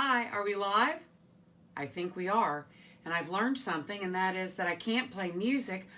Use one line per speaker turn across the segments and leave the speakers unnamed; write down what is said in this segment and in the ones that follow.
Hi, are we live? I think we are. And I've learned something, and that is that I can't play music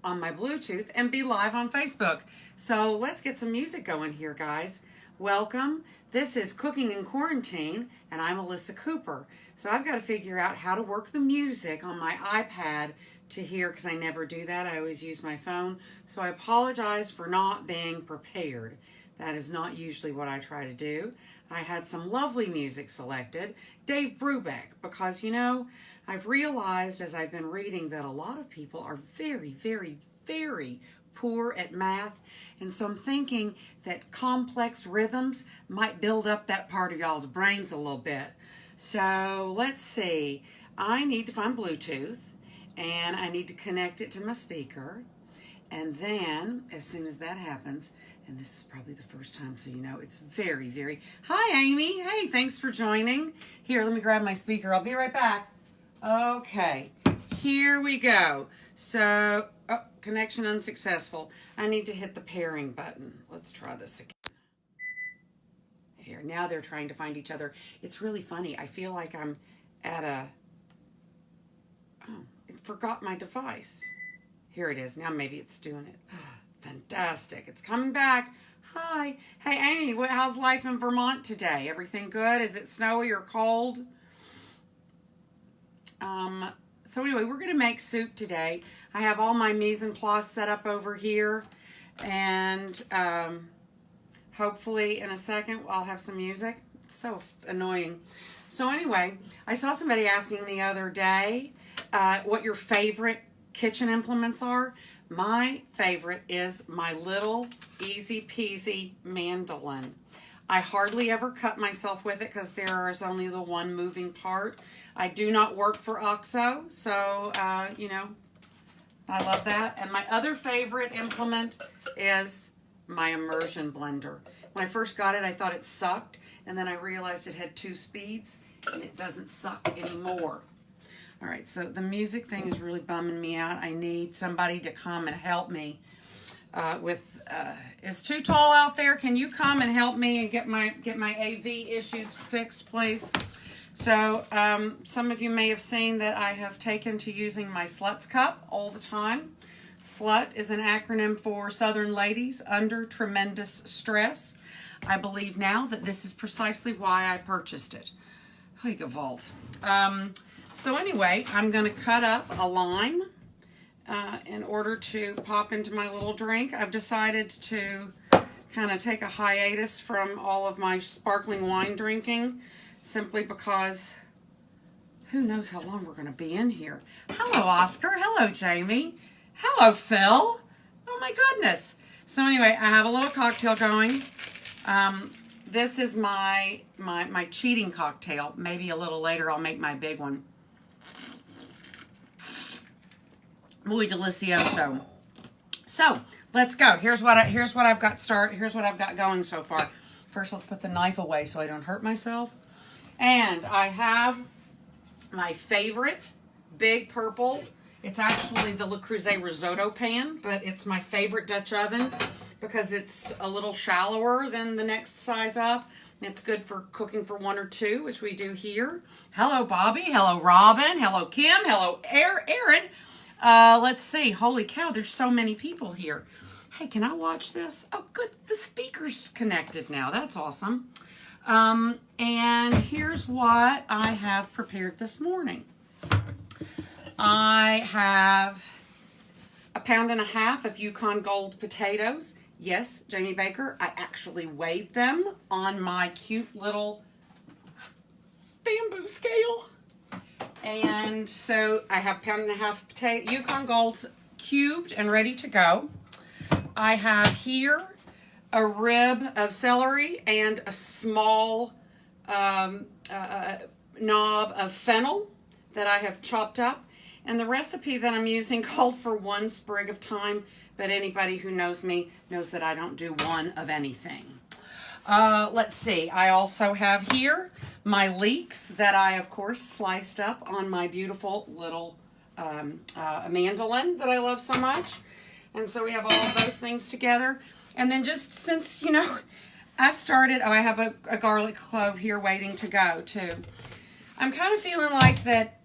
on my Bluetooth and be live on Facebook. So let's get some music going here, guys. Welcome. This is Cooking in Quarantine, and I'm Alyssa Cooper. So I've got to figure out how to work the music on my iPad to hear, because I never do that. I always use my phone. So I apologize for not being prepared. That is not usually what I try to do. I had some lovely music selected. Dave Brubeck, because, you know, I've realized as I've been reading that a lot of people are very, very, very poor at math. And so I'm thinking that complex rhythms might build up that part of y'all's brains a little bit. So let's see. I need to find Bluetooth, and I need to connect it to my speaker. And then, as soon as that happens, and this is probably the first time, so you know, it's very, very... Hi, Amy. Hey, thanks for joining. Here, let me grab my speaker. I'll be right back. Okay, here we go. So, oh, connection unsuccessful. I need to hit the pairing button. Let's try this again. Here, now they're trying to find each other. It's really funny. I feel like I'm at a... Oh, it forgot my device. Here it is. Now maybe it's doing it. Fantastic. It's coming back. Hi. Hey, Amy, how's life in Vermont today? Everything good? Is it snowy or cold? So anyway, we're going to make soup today. I have all my mise en place set up over here. And hopefully in a second I'll have some music. It's so annoying. So anyway, I saw somebody asking the other day what your favorite kitchen implements are. My favorite is my little easy peasy mandolin. I hardly ever cut myself with it because there is only the one moving part. I do not work for OXO, so you know, I love that. And my other favorite implement is my immersion blender. When I first got it, I thought it sucked, and then I realized it had 2 speeds, and it doesn't suck anymore. All right, so the music thing is really bumming me out. I need somebody to come and help me is Too Tall out there? Can you come and help me and get my AV issues fixed, please? So some of you may have seen that I have taken to using my Slut's Cup all the time. SLUT is an acronym for Southern Ladies Under Tremendous Stress. I believe now that this is precisely why I purchased it. Hey, Gewalt. So anyway, I'm going to cut up a lime in order to pop into my little drink. I've decided to kind of take a hiatus from all of my sparkling wine drinking, simply because who knows how long we're going to be in here. Hello, Oscar. Hello, Jamie. Hello, Phil. Oh, my goodness. So anyway, I have a little cocktail going. This is my cheating cocktail. Maybe a little later I'll make my big one. Muy delicioso. So let's go. Here's what I've got going so far. First, let's put the knife away so I don't hurt myself. And I have my favorite big purple. It's actually the Le Creuset risotto pan, but it's my favorite Dutch oven because it's a little shallower than the next size up. It's good for cooking for 1 or 2, which we do here. Hello, Bobby. Hello, Robin. Hello, Kim. Hello, Aaron. Let's see. Holy cow, there's so many people here. Hey, can I watch this? Oh, good. The speaker's connected now. That's awesome. And here's what I have prepared this morning. I have 1.5 pounds of Yukon Gold potatoes. Yes, Jamie Baker, I actually weighed them on my cute little bamboo scale. And so I have 1.5 pounds potato, Yukon Golds cubed and ready to go. I have here a rib of celery and a small knob of fennel that I have chopped up. And the recipe that I'm using called for 1 sprig of thyme, but anybody who knows me knows that I don't do one of anything. Let's see. I also have here my leeks that I, of course, sliced up on my beautiful little mandolin that I love so much. And so we have all of those things together. And then just since, you know, I've started, oh, I have a garlic clove here waiting to go too. I'm kind of feeling like that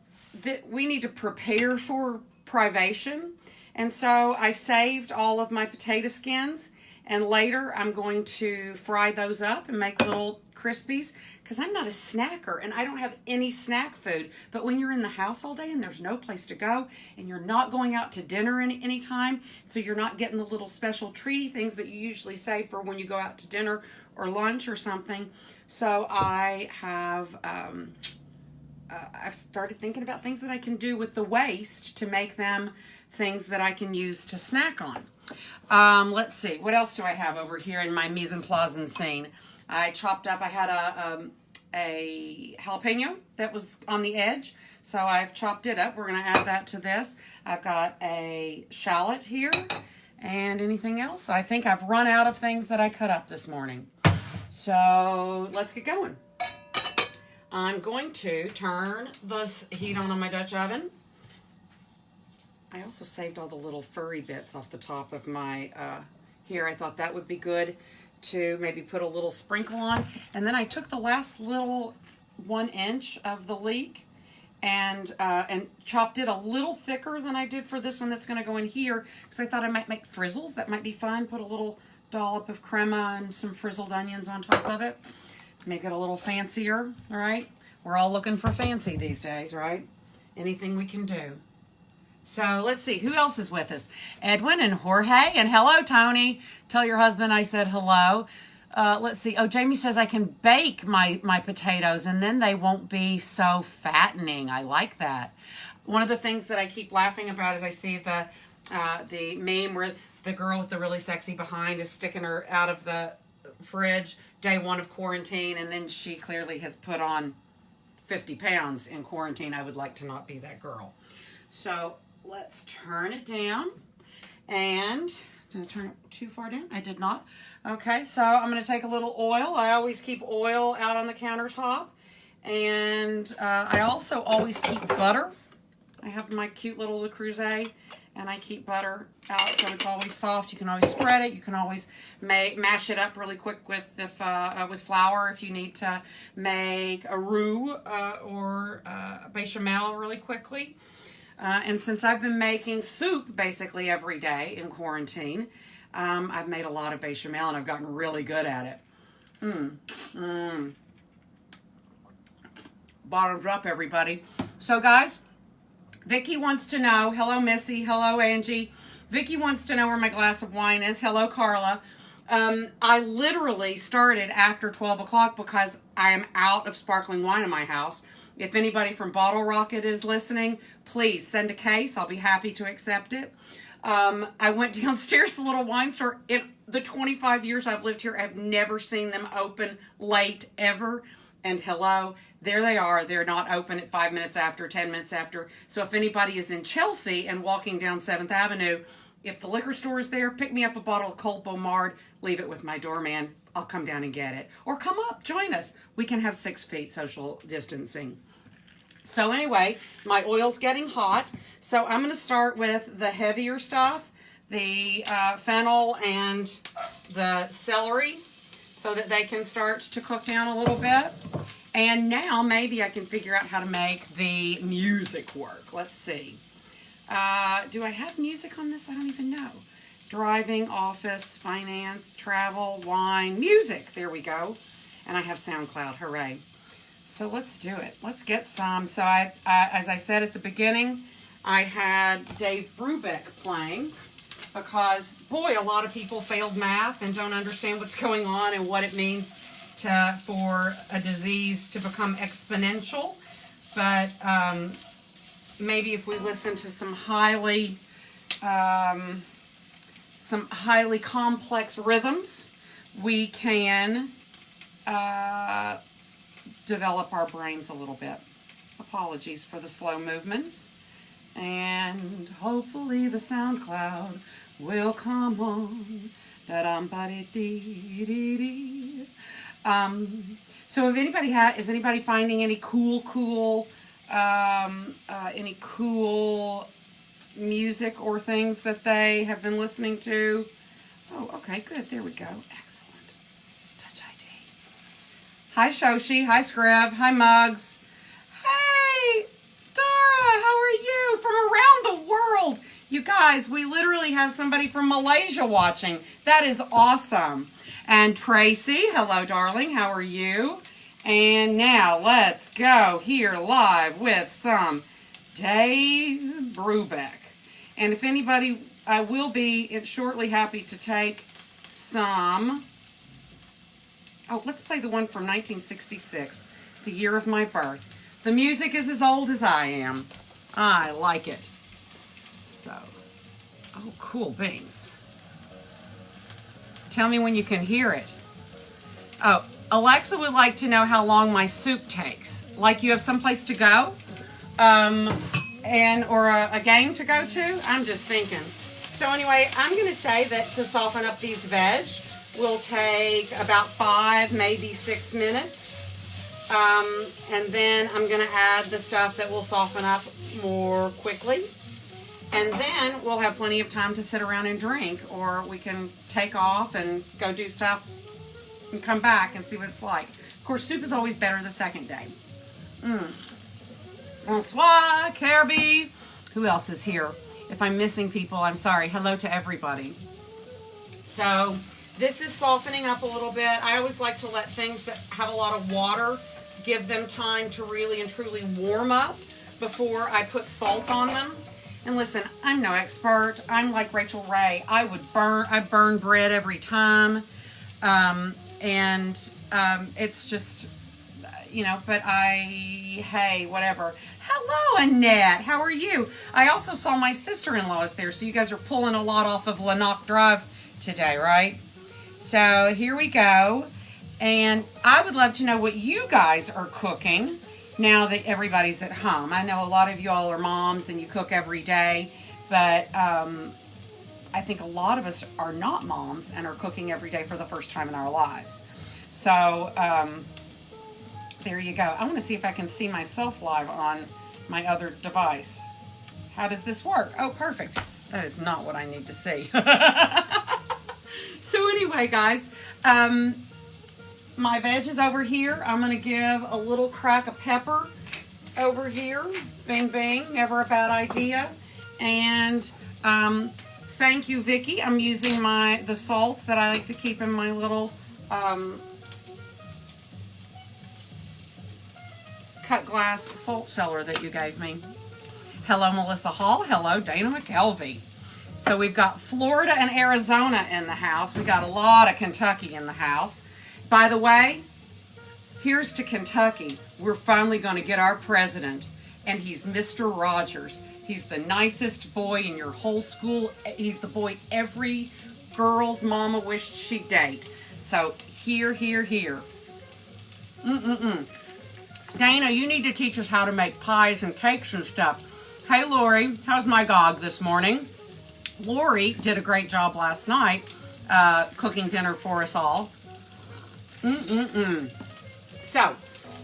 we need to prepare for privation. And so I saved all of my potato skins, and later I'm going to fry those up and make little crispies, because I'm not a snacker and I don't have any snack food. But when you're in the house all day and there's no place to go and you're not going out to dinner any time, so you're not getting the little special treaty things that you usually save for when you go out to dinner or lunch or something. So I have I've started thinking about things that I can do with the waste to make them things that I can use to snack on. Let's see, what else do I have over here in my mise en place scene? I chopped up, I had a jalapeno that was on the edge, so I've chopped it up. We're going to add that to this. I've got a shallot here, and anything else? I think I've run out of things that I cut up this morning. So let's get going. I'm going to turn the heat on my Dutch oven. I also saved all the little furry bits off the top of my here. I thought that would be good to maybe put a little sprinkle on. And then I took the last little 1 inch of the leek and chopped it a little thicker than I did for this one that's going to go in here, because I thought I might make frizzles. That might be fun. Put a little dollop of crema and some frizzled onions on top of it. Make it a little fancier, all right? We're all looking for fancy these days, right? Anything we can do. So let's see, who else is with us? Edwin and Jorge, and hello, Tony. Tell your husband I said hello. Let's see. Oh, Jamie says I can bake my potatoes and then they won't be so fattening. I like that. One of the things that I keep laughing about is I see the meme where the girl with the really sexy behind is sticking her out of the fridge day 1 of quarantine, and then she clearly has put on 50 pounds in quarantine. I would like to not be that girl. So let's turn it down. And did I turn it too far down? I did not. Okay, so I'm going to take a little oil. I always keep oil out on the countertop. And I also always keep butter. I have my cute little Le Creuset, and I keep butter out so it's always soft. You can always spread it. You can always mash it up really quick with flour if you need to make a roux or bechamel really quickly. And since I've been making soup basically every day in quarantine, I've made a lot of bechamel and I've gotten really good at it. Bottoms up, everybody. So guys, Vicky wants to know, hello Missy, hello Angie. Vicky wants to know where my glass of wine is. Hello Carla. I literally started after 12 o'clock because I am out of sparkling wine in my house. If anybody from Bottle Rocket is listening, please send a case. I'll be happy to accept it. I went downstairs to the little wine store. In the 25 years I've lived here, I've never seen them open late ever. And hello, there they are. They're not open at 5 minutes after, 10 minutes after. So if anybody is in Chelsea and walking down 7th Avenue, if the liquor store is there, pick me up a bottle of Cold Bomard, leave it with my doorman. I'll come down and get it. Or come up, join us. We can have 6 feet social distancing. So anyway, my oil's getting hot. So I'm going to start with the heavier stuff, the fennel and the celery, so that they can start to cook down a little bit. And now maybe I can figure out how to make the music work. Let's see. Do I have music on this? I don't even know. Driving, office, finance, travel, wine, music. There we go. And I have SoundCloud. Hooray. So let's do it. Let's get some. So as I said at the beginning, I had Dave Brubeck playing because, boy, a lot of people failed math and don't understand what's going on and what it means for a disease to become exponential. But maybe if we listen to some highly complex rhythms, we can develop our brains a little bit. Apologies for the slow movements. And hopefully the sound cloud will come on. So if anybody is anybody finding any cool music or things that they have been listening to? Oh, okay, good. There we go. Excellent. Touch Hi, Shoshi. Hi, Scriv. Hi, Muggs. Hey, Dara, how are you? From around the world. You guys, we literally have somebody from Malaysia watching. That is awesome. And Tracy, hello, darling. How are you? And now let's go here live with some Dave Brubeck. And if anybody, I will be shortly happy to take some. Oh, let's play the one from 1966, the year of my birth. The music is as old as I am. I like it. So, oh, cool beans. Tell me when you can hear it. Oh, Alexa would like to know how long my soup takes. Like you have someplace to go? Or a game to go to? I'm just thinking. So anyway, I'm going to say that to soften up these veg will take about 5, maybe 6 minutes. And then I'm going to add the stuff that will soften up more quickly. And then we'll have plenty of time to sit around and drink, or we can take off and go do stuff and come back and see what it's like. Of course, soup is always better the second day. Bonsoir, Kirby. Who else is here? If I'm missing people, I'm sorry. Hello to everybody. So this is softening up a little bit. I always like to let things that have a lot of water, give them time to really and truly warm up before I put salt on them. And listen, I'm no expert. I'm like Rachel Ray. I burn bread every time. It's just, but hey, whatever. Hello, Annette. How are you? I also saw my sister-in-law is there, so you guys are pulling a lot off of Lenox Drive today, right? So here we go. And I would love to know what you guys are cooking now that everybody's at home. I know a lot of you all are moms and you cook every day, but I think a lot of us are not moms and are cooking every day for the first time in our lives. So there you go. I want to see if I can see myself live on my other device. How does this work? Oh, perfect. That is not what I need to see. So anyway, guys, my veg is over here. I'm going to give a little crack of pepper over here. Bing, bing. Never a bad idea. And thank you, Vicki. I'm using the salt that I like to keep in my little cut glass salt cellar that you gave me. Hello, Melissa Hall. Hello, Dana McKelvey. So we've got Florida and Arizona in the house. We got a lot of Kentucky in the house. By the way, here's to Kentucky. We're finally going to get our president, and he's Mr. Rogers. He's the nicest boy in your whole school. He's the boy every girl's mama wished she'd date. So here. Dana, you need to teach us how to make pies and cakes and stuff. Hey, Lori, how's my dog this morning? Lori did a great job last night cooking dinner for us all. So,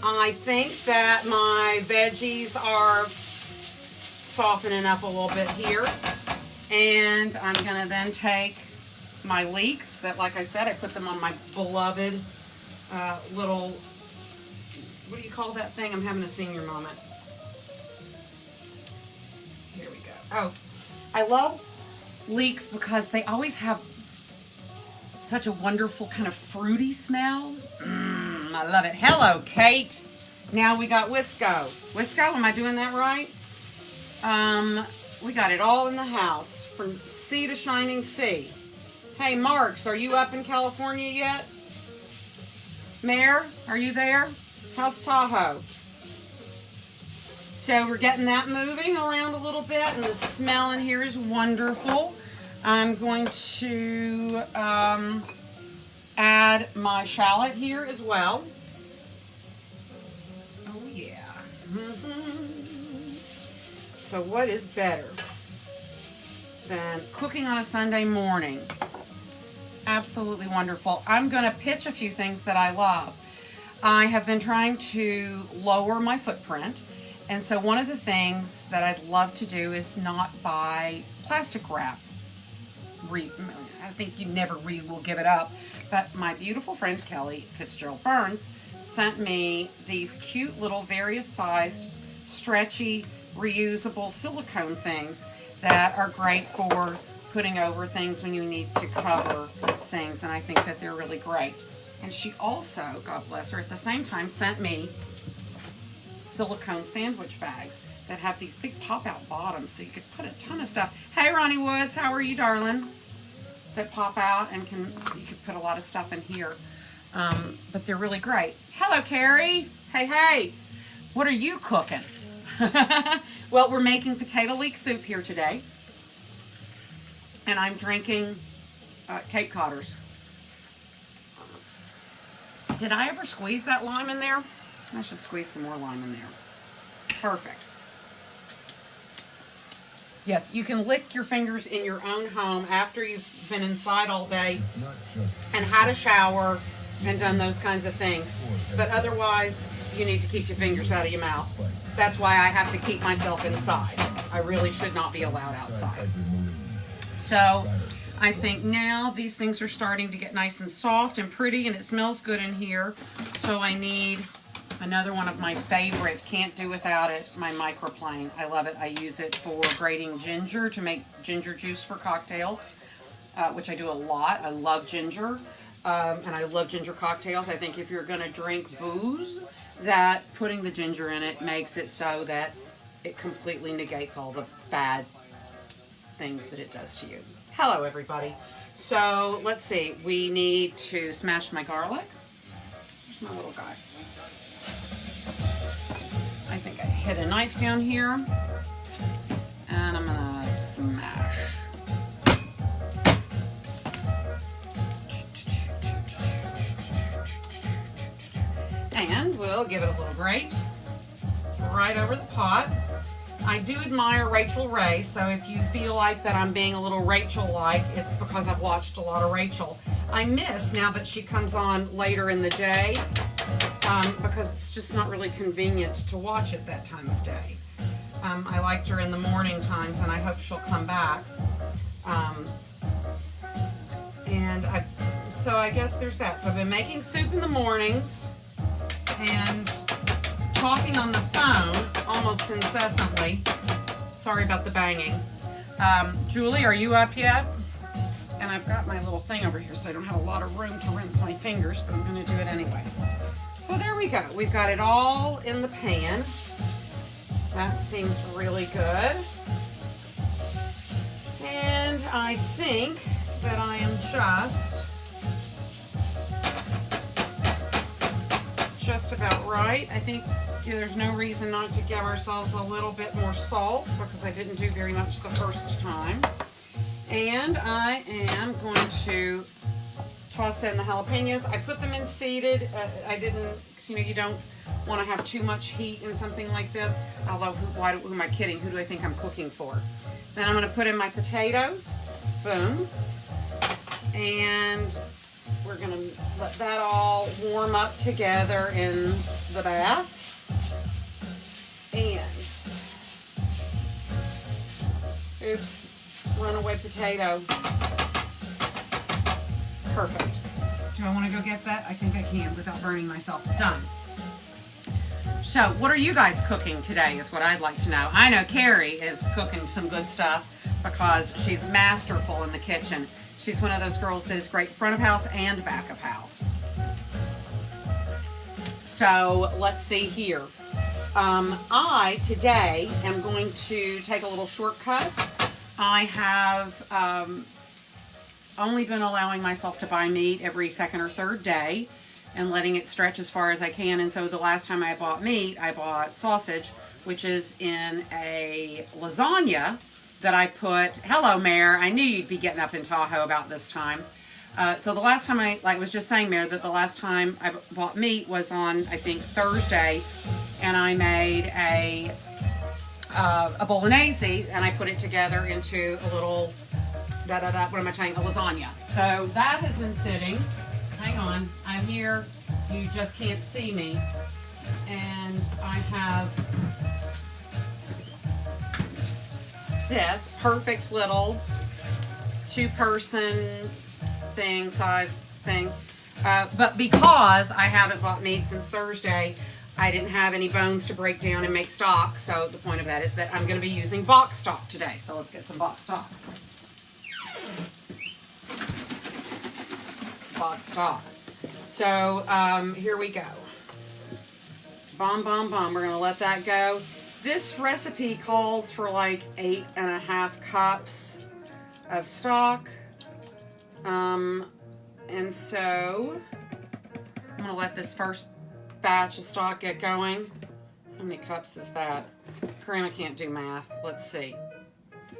I think that my veggies are softening up a little bit here. And I'm going to then take my leeks that, like I said, I put them on my beloved little, what do you call that thing? I'm having a senior moment. Here we go. Oh, I love leeks because they always have such a wonderful kind of fruity smell. I love it. Hello, Kate. Now we got Wisco. Wisco, am I doing that right? We got it all in the house, from sea to shining sea. Hey, Marks, are you up in California yet? Mare, are you there? How's Tahoe? So we're getting that moving around a little bit, and the smell in here is wonderful. I'm going to add my shallot here as well. Oh, yeah. So what is better than cooking on a Sunday morning? Absolutely wonderful. I'm going to pitch a few things that I love. I have been trying to lower my footprint, and so one of the things that I'd love to do is not buy plastic wrap. I think you never will give it up. But my beautiful friend Kelly Fitzgerald Burns sent me these cute little various sized, stretchy, reusable silicone things that are great for putting over things when you need to cover things, and I think that they're really great. And she also, God bless her, at the same time sent me silicone sandwich bags that have these big pop-out bottoms, so you could put a ton of stuff. Hey, Ronnie Woods, how are you, darling? That pop out and you could put a lot of stuff in here. But they're really great. Hello, Carrie. Hey, hey. What are you cooking? Well, we're making potato leek soup here today. And I'm drinking Cape Codders. Did I ever squeeze that lime in there? I should squeeze some more lime in there. Perfect. Yes, you can lick your fingers in your own home after you've been inside all day and had a shower and done those kinds of things. But otherwise, you need to keep your fingers out of your mouth. That's why I have to keep myself inside. I really should not be allowed outside. So I think now these things are starting to get nice and soft and pretty, and it smells good in here. So I need another one of my favorite, can't do without it, my microplane. I love it. I use it for grating ginger to make ginger juice for cocktails, which I do a lot. I love ginger, and I love ginger cocktails. I think if you're going to drink booze, that putting the ginger in it makes it so that it completely negates all the bad things that it does to you. Hello, everybody. So let's see. We need to smash my garlic. Here's my little guy. I think I hit a knife down here, and I'm gonna smash. And we'll give it a little grate right over the pot. I do admire Rachel Ray, so if you feel like that I'm being a little Rachel-like, it's because I've watched a lot of Rachel. I miss now that she comes on later in the day, because it's just not really convenient to watch at that time of day. I liked her in the morning times, and I hope she'll come back. So I guess there's that. So I've been making soup in the mornings and talking on the phone almost incessantly. Sorry about the banging. Julie, are you up yet? And I've got my little thing over here, so I don't have a lot of room to rinse my fingers, but I'm going to do it anyway. So there we go. We've got it all in the pan. That seems really good. And I think that I am just about right. I think there's no reason not to give ourselves a little bit more salt because I didn't do very much the first time. And I am going to toss in the jalapenos. I put them in seeded. I didn't, you don't want to have too much heat in something like this. Although, who am I kidding? Who do I think I'm cooking for? Then I'm going to put in my potatoes. Boom. And we're going to let that all warm up together in the bath. And, oops, runaway potato. Perfect. Do I want to go get that? I think I can without burning myself. Done. So, what are you guys cooking today is what I'd like to know. I know Carrie is cooking some good stuff because she's masterful in the kitchen. She's one of those girls that is great front of house and back of house. So, let's see here. I, today, am going to take a little shortcut. I have only been allowing myself to buy meat every second or third day and letting it stretch as far as I can. And so the last time I bought meat, I bought sausage, which is in a lasagna that I put, hello, Mare, I knew you'd be getting up in Tahoe about this time. So the last time I was just saying, Mare, that the last time I bought meat was on, I think, Thursday, and I made a bolognese, and I put it together into a little, what am I saying, a lasagna. So that has been sitting. Hang on, I'm here, you just can't see me, and I have this perfect little two-person thing, size thing, But because I haven't bought meat since Thursday, I didn't have any bones to break down and make stock. So the point of that is that I'm going to be using box stock today. So let's get some box stock. Box stock. So here we go. We're going to let that go. This recipe calls for like 8.5 cups of stock. And so I'm going to let this first batch of stock get going. How many cups is that? Karima can't do math. Let's see.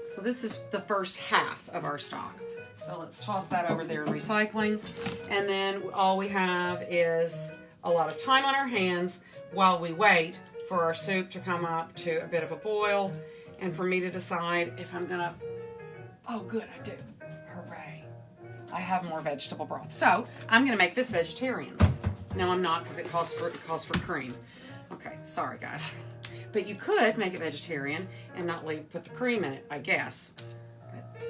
So this is the first half of our stock. So let's toss that over there in recycling. And then all we have is a lot of time on our hands while we wait for our soup to come up to a bit of a boil and for me to decide if I'm gonna, oh good, I do. Hooray. I have more vegetable broth. So I'm gonna make this vegetarian. No, I'm not, because it calls for cream. Okay, sorry guys. But you could make it vegetarian and not put the cream in it, I guess. But I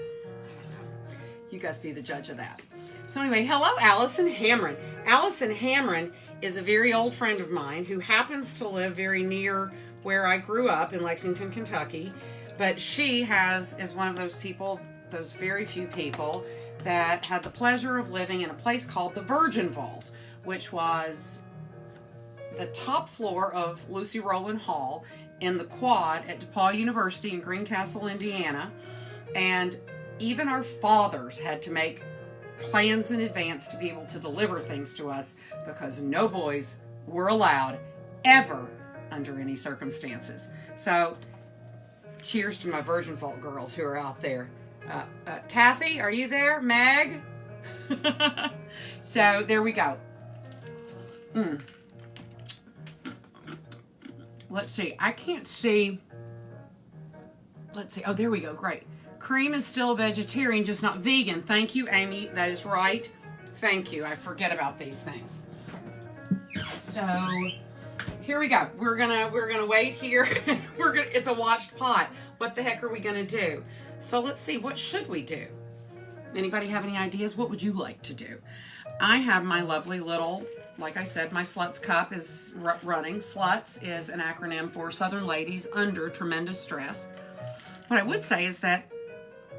don't know. You guys be the judge of that. So anyway, hello, Allison Hamron. Allison Hamron is a very old friend of mine who happens to live very near where I grew up in Lexington, Kentucky. But she is one of those people, those very few people, that had the pleasure of living in a place called the Virgin Vault, which was the top floor of Lucy Rowland Hall in the quad at DePaul University in Greencastle, Indiana. And even our fathers had to make plans in advance to be able to deliver things to us because no boys were allowed ever under any circumstances. So cheers to my Virgin Vault girls who are out there. Kathy, are you there? Meg? So there we go. Let's see. I can't see. Let's see. Oh, there we go. Great. Cream is still vegetarian, just not vegan. Thank you, Amy. That is right. Thank you. I forget about these things. So here we go. We're gonna wait here. It's a washed pot. What the heck are we gonna do? So let's see. What should we do? Anybody have any ideas? What would you like to do? I have my lovely little, like I said, my Sluts cup is running. Sluts is an acronym for Southern Ladies Under Tremendous Stress. What I would say is that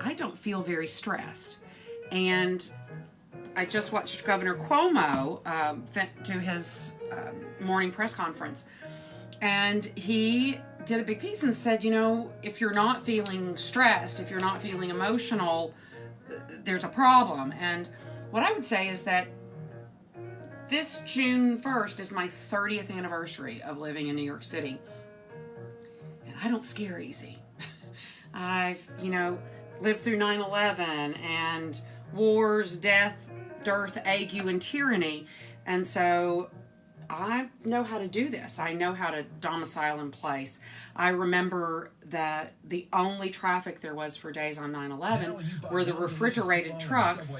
I don't feel very stressed. And I just watched Governor Cuomo do his morning press conference. And he did a big piece and said, you know, if you're not feeling stressed, if you're not feeling emotional, there's a problem. And what I would say is that this June 1st is my 30th anniversary of living in New York City. And I don't scare easy. I've, lived through 9/11 and wars, death, dearth, ague, and tyranny. And so I know how to do this. I know how to domicile in place. I remember that the only traffic there was for days on 9/11 were the refrigerated trucks.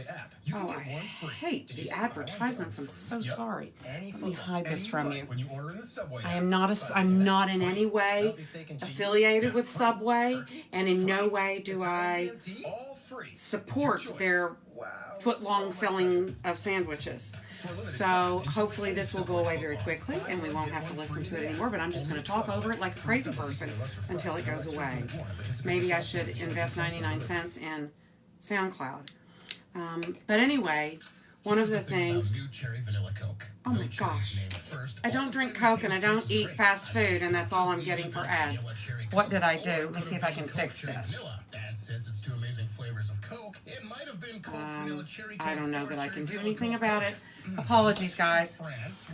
Oh, I hate the advertisements. I'm so sorry. Let me hide this from you. I'm not in any way affiliated with Subway, and in no way do I support their foot-long selling of sandwiches. So hopefully this will go away very quickly and we won't have to listen to it anymore, but I'm just going to talk over it like a crazy person until it goes away. Maybe I should invest 99 cents in SoundCloud. But anyway, one of the things, oh my gosh, I don't drink Coke and I don't eat fast food, and that's all I'm getting for ads. What did I do? Let me see if I can fix this.
Since it's two amazing flavors of Coke, it might have been Coke, vanilla, cherry Coke,
I don't know that I can do anything
Coke.
about it. Apologies, guys.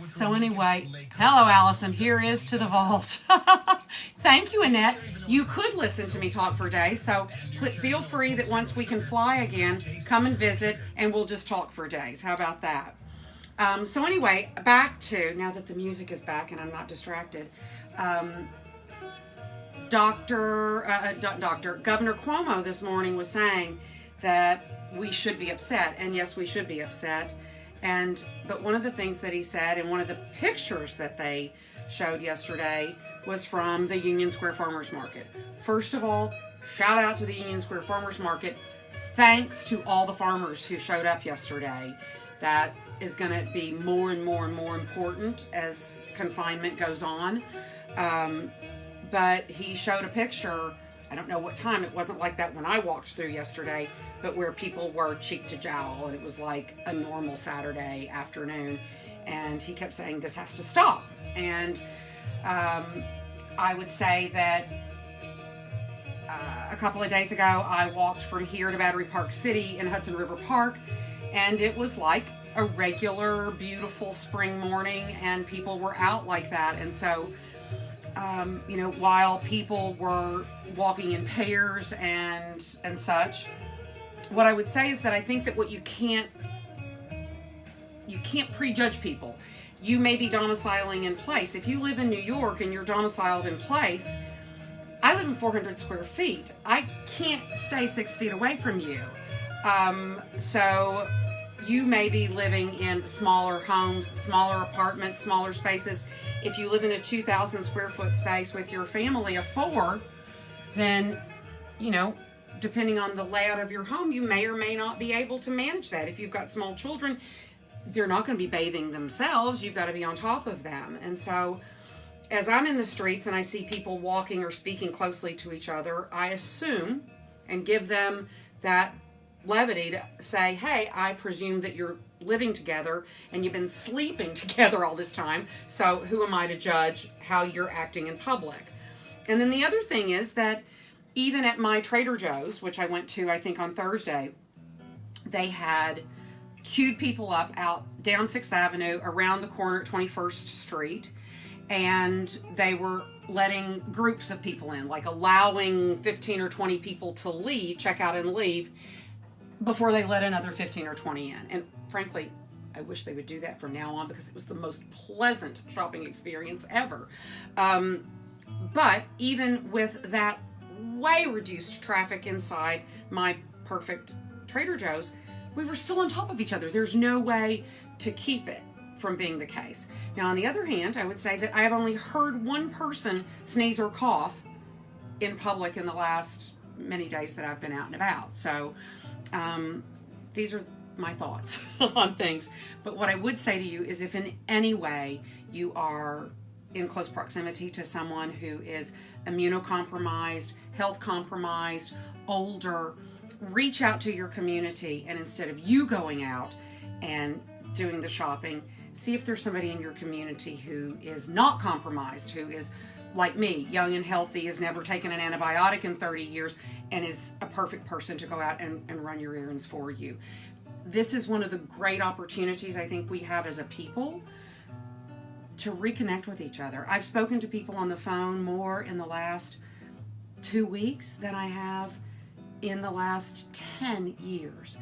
So anyway, hello, Allison. Here is to the vault. Thank you, Annette. You could listen to me talk for days, so feel free that once we can fly again, come and visit, and we'll just talk for days. How about that? So anyway, back to, now that the music is back and I'm not distracted, Governor Cuomo this morning was saying that we should be upset, and yes, we should be upset. But one of the things that he said, and one of the pictures that they showed yesterday, was from the Union Square Farmers Market. First of all, shout out to the Union Square Farmers Market. Thanks to all the farmers who showed up yesterday. that is going to be more and more and more important as confinement goes on. But he showed a picture, I don't know what time, it wasn't like that when I walked through yesterday, but where people were cheek to jowl, and it was like a normal Saturday afternoon. And he kept saying, this has to stop. And I would say that a couple of days ago, I walked from here to Battery Park City in Hudson River Park, and it was like a regular, beautiful spring morning, and people were out like that. And so, you know, while people were walking in pairs and such, what I would say is that I think that what you can't prejudge people. You may be domiciling in place. If you live in New York and you're domiciled in place, I live in 400 square feet. I can't stay 6 feet away from you. So you may be living in smaller homes, smaller apartments, smaller spaces. If you live in a 2,000 square foot space with your family of 4, then, you know, depending on the layout of your home, you may or may not be able to manage that. If you've got small children, they're not going to be bathing themselves. You've got to be on top of them. And so as I'm in the streets and I see people walking or speaking closely to each other, I assume and give them that levity to say, hey, I presume that you're living together and you've been sleeping together all this time. So who am I to judge how you're acting in public? And then the other thing is that even at my Trader Joe's, which I went to, I think on Thursday, they had queued people up out down 6th Avenue, around the corner at 21st Street, and they were letting groups of people in, like allowing 15 or 20 people to leave, check out and leave, before they let another 15 or 20 in. And frankly, I wish they would do that from now on, because it was the most pleasant shopping experience ever. But even with that way reduced traffic inside my perfect Trader Joe's, we were still on top of each other. There's no way to keep it from being the case. Now, on the other hand, I would say that I have only heard one person sneeze or cough in public in the last many days that I've been out and about. So these are my thoughts on things. But what I would say to you is, if in any way you are in close proximity to someone who is immunocompromised, health compromised, older, reach out to your community, and instead of you going out and doing the shopping, see if there's somebody in your community who is not compromised, who is like me, young and healthy, has never taken an antibiotic in 30 years, and is a perfect person to go out and run your errands for you. This is one of the great opportunities I think we have as a people to reconnect with each other. I've spoken to people on the phone more in the last 2 weeks than I have in the last 10 years.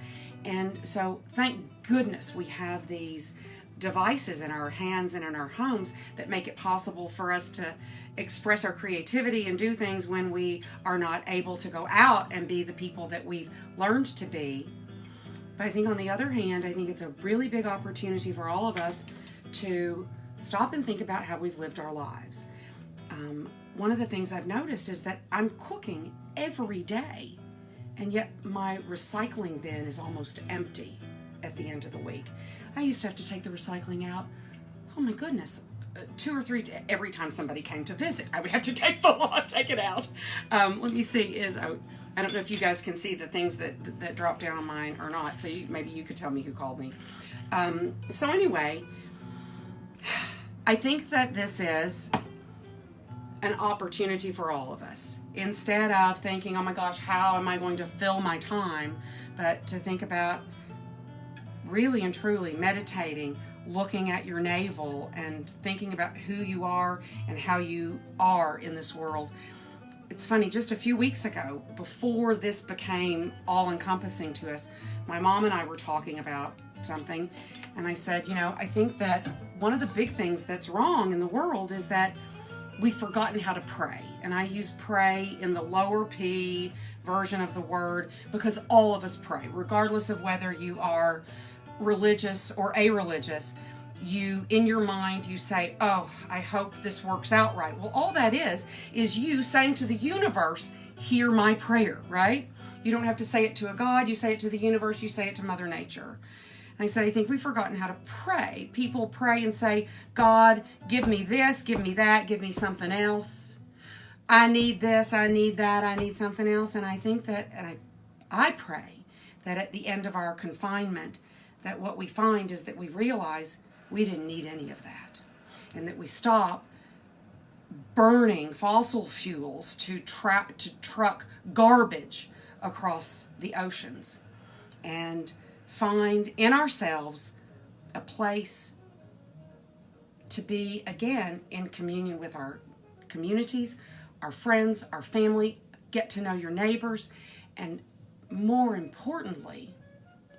And so thank goodness we have these devices in our hands and in our homes that make it possible for us to express our creativity and do things when we are not able to go out and be the people that we've learned to be. But I think on the other hand, I think it's a really big opportunity for all of us to stop and think about how we've lived our lives. One of the things I've noticed is that I'm cooking every day, and yet my recycling bin is almost empty at the end of the week. I used to have to take the recycling out, oh my goodness, 2 or 3 every time somebody came to visit. I would have to take the lot, take it out. Let me see, I don't know if you guys can see the things that drop down on mine or not, so maybe you could tell me who called me. So anyway, I think that this is an opportunity for all of us. Instead of thinking, oh my gosh, how am I going to fill my time? But to think about really and truly meditating, looking at your navel and thinking about who you are and how you are in this world. It's funny, just a few weeks ago, before this became all-encompassing to us, my mom and I were talking about something, and I said, you know, I think that one of the big things that's wrong in the world is that we've forgotten how to pray. And I use pray in the lower P version of the word, because all of us pray, regardless of whether you are religious or a-religious. You, in your mind, you say, oh, I hope this works out right. Well, all that is you saying to the universe, hear my prayer, right? You don't have to say it to a God, you say it to the universe, you say it to Mother Nature. And I said, I think we've forgotten how to pray. People pray and say, God, give me this, give me that, give me something else. I need this, I need that, I need something else. And I think that, and I pray that at the end of our confinement, that what we find is that we realize we didn't need any of that. And that we stop burning fossil fuels to truck garbage across the oceans, and find in ourselves a place to be, again, in communion with our communities, our friends, our family, get to know your neighbors, and more importantly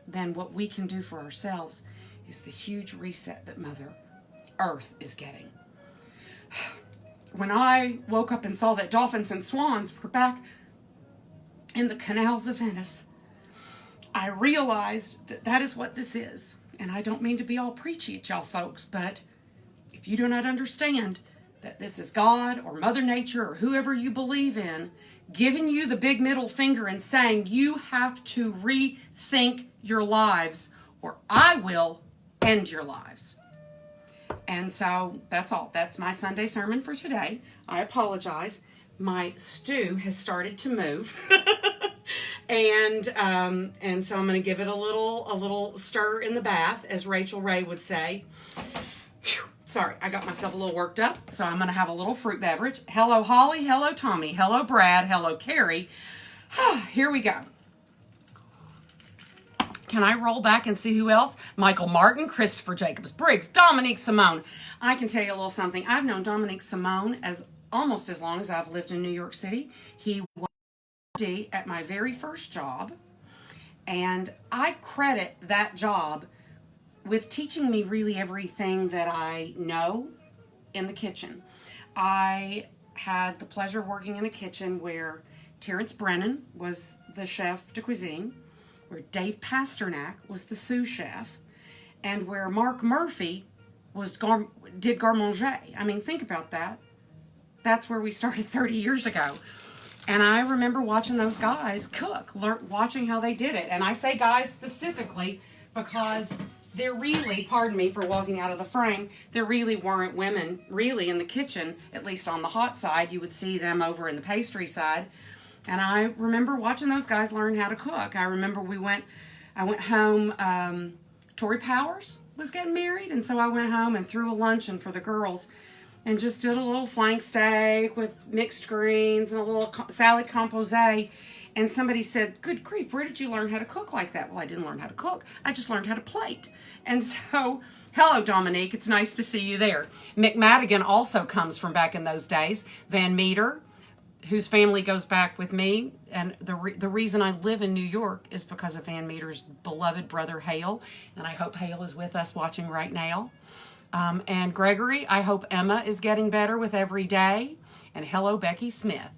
than what we can do for ourselves is the huge reset that Mother Earth is getting. When I woke up and saw that dolphins and swans were back in the canals of Venice, I realized that that is what this is. And I don't mean to be all preachy at y'all folks, but if you do not understand that this is God or Mother Nature or whoever you believe in giving you the big middle finger and saying you have to rethink your lives or I will end your lives. And so that's all. That's my Sunday sermon for today. I apologize. My stew has started to move. And so I'm going to give it a little stir in the bath, as Rachel Ray would say. Whew. Sorry, I got myself a little worked up, so I'm going to have a little fruit beverage. Hello, Holly. Hello, Tommy. Hello, Brad. Hello, Carrie. Here we go. Can I roll back and see who else? Michael Martin, Christopher Jacobs Briggs, Dominique Simone. I can tell you a little something. I've known Dominique Simone almost as long as I've lived in New York City. He was at my very first job, and I credit that job with teaching me really everything that I know in the kitchen. I had the pleasure of working in a kitchen where Terrence Brennan was the chef de cuisine, where Dave Pasternak was the sous chef, and where Mark Murphy did garde-manger. I mean, think about that. That's where we started 30 years ago. And I remember watching those guys cook, watching how they did it. And I say guys specifically because there really, pardon me for walking out of the frame, there really weren't women really in the kitchen, at least on the hot side. You would see them over in the pastry side. And I remember watching those guys learn how to cook. I remember I went home, Tori Powers was getting married, and so I went home and threw a luncheon for the girls and just did a little flank steak with mixed greens and a little salad composé. And somebody said, good grief, where did you learn how to cook like that? Well, I didn't learn how to cook. I just learned how to plate. And so, hello, Dominique. It's nice to see you there. Mick Madigan also comes from back in those days. Van Meter, whose family goes back with me. And the reason I live in New York is because of Van Meter's beloved brother, Hale. And I hope Hale is with us watching right now. And Gregory, I hope Emma is getting better with every day. And hello, Becky Smith.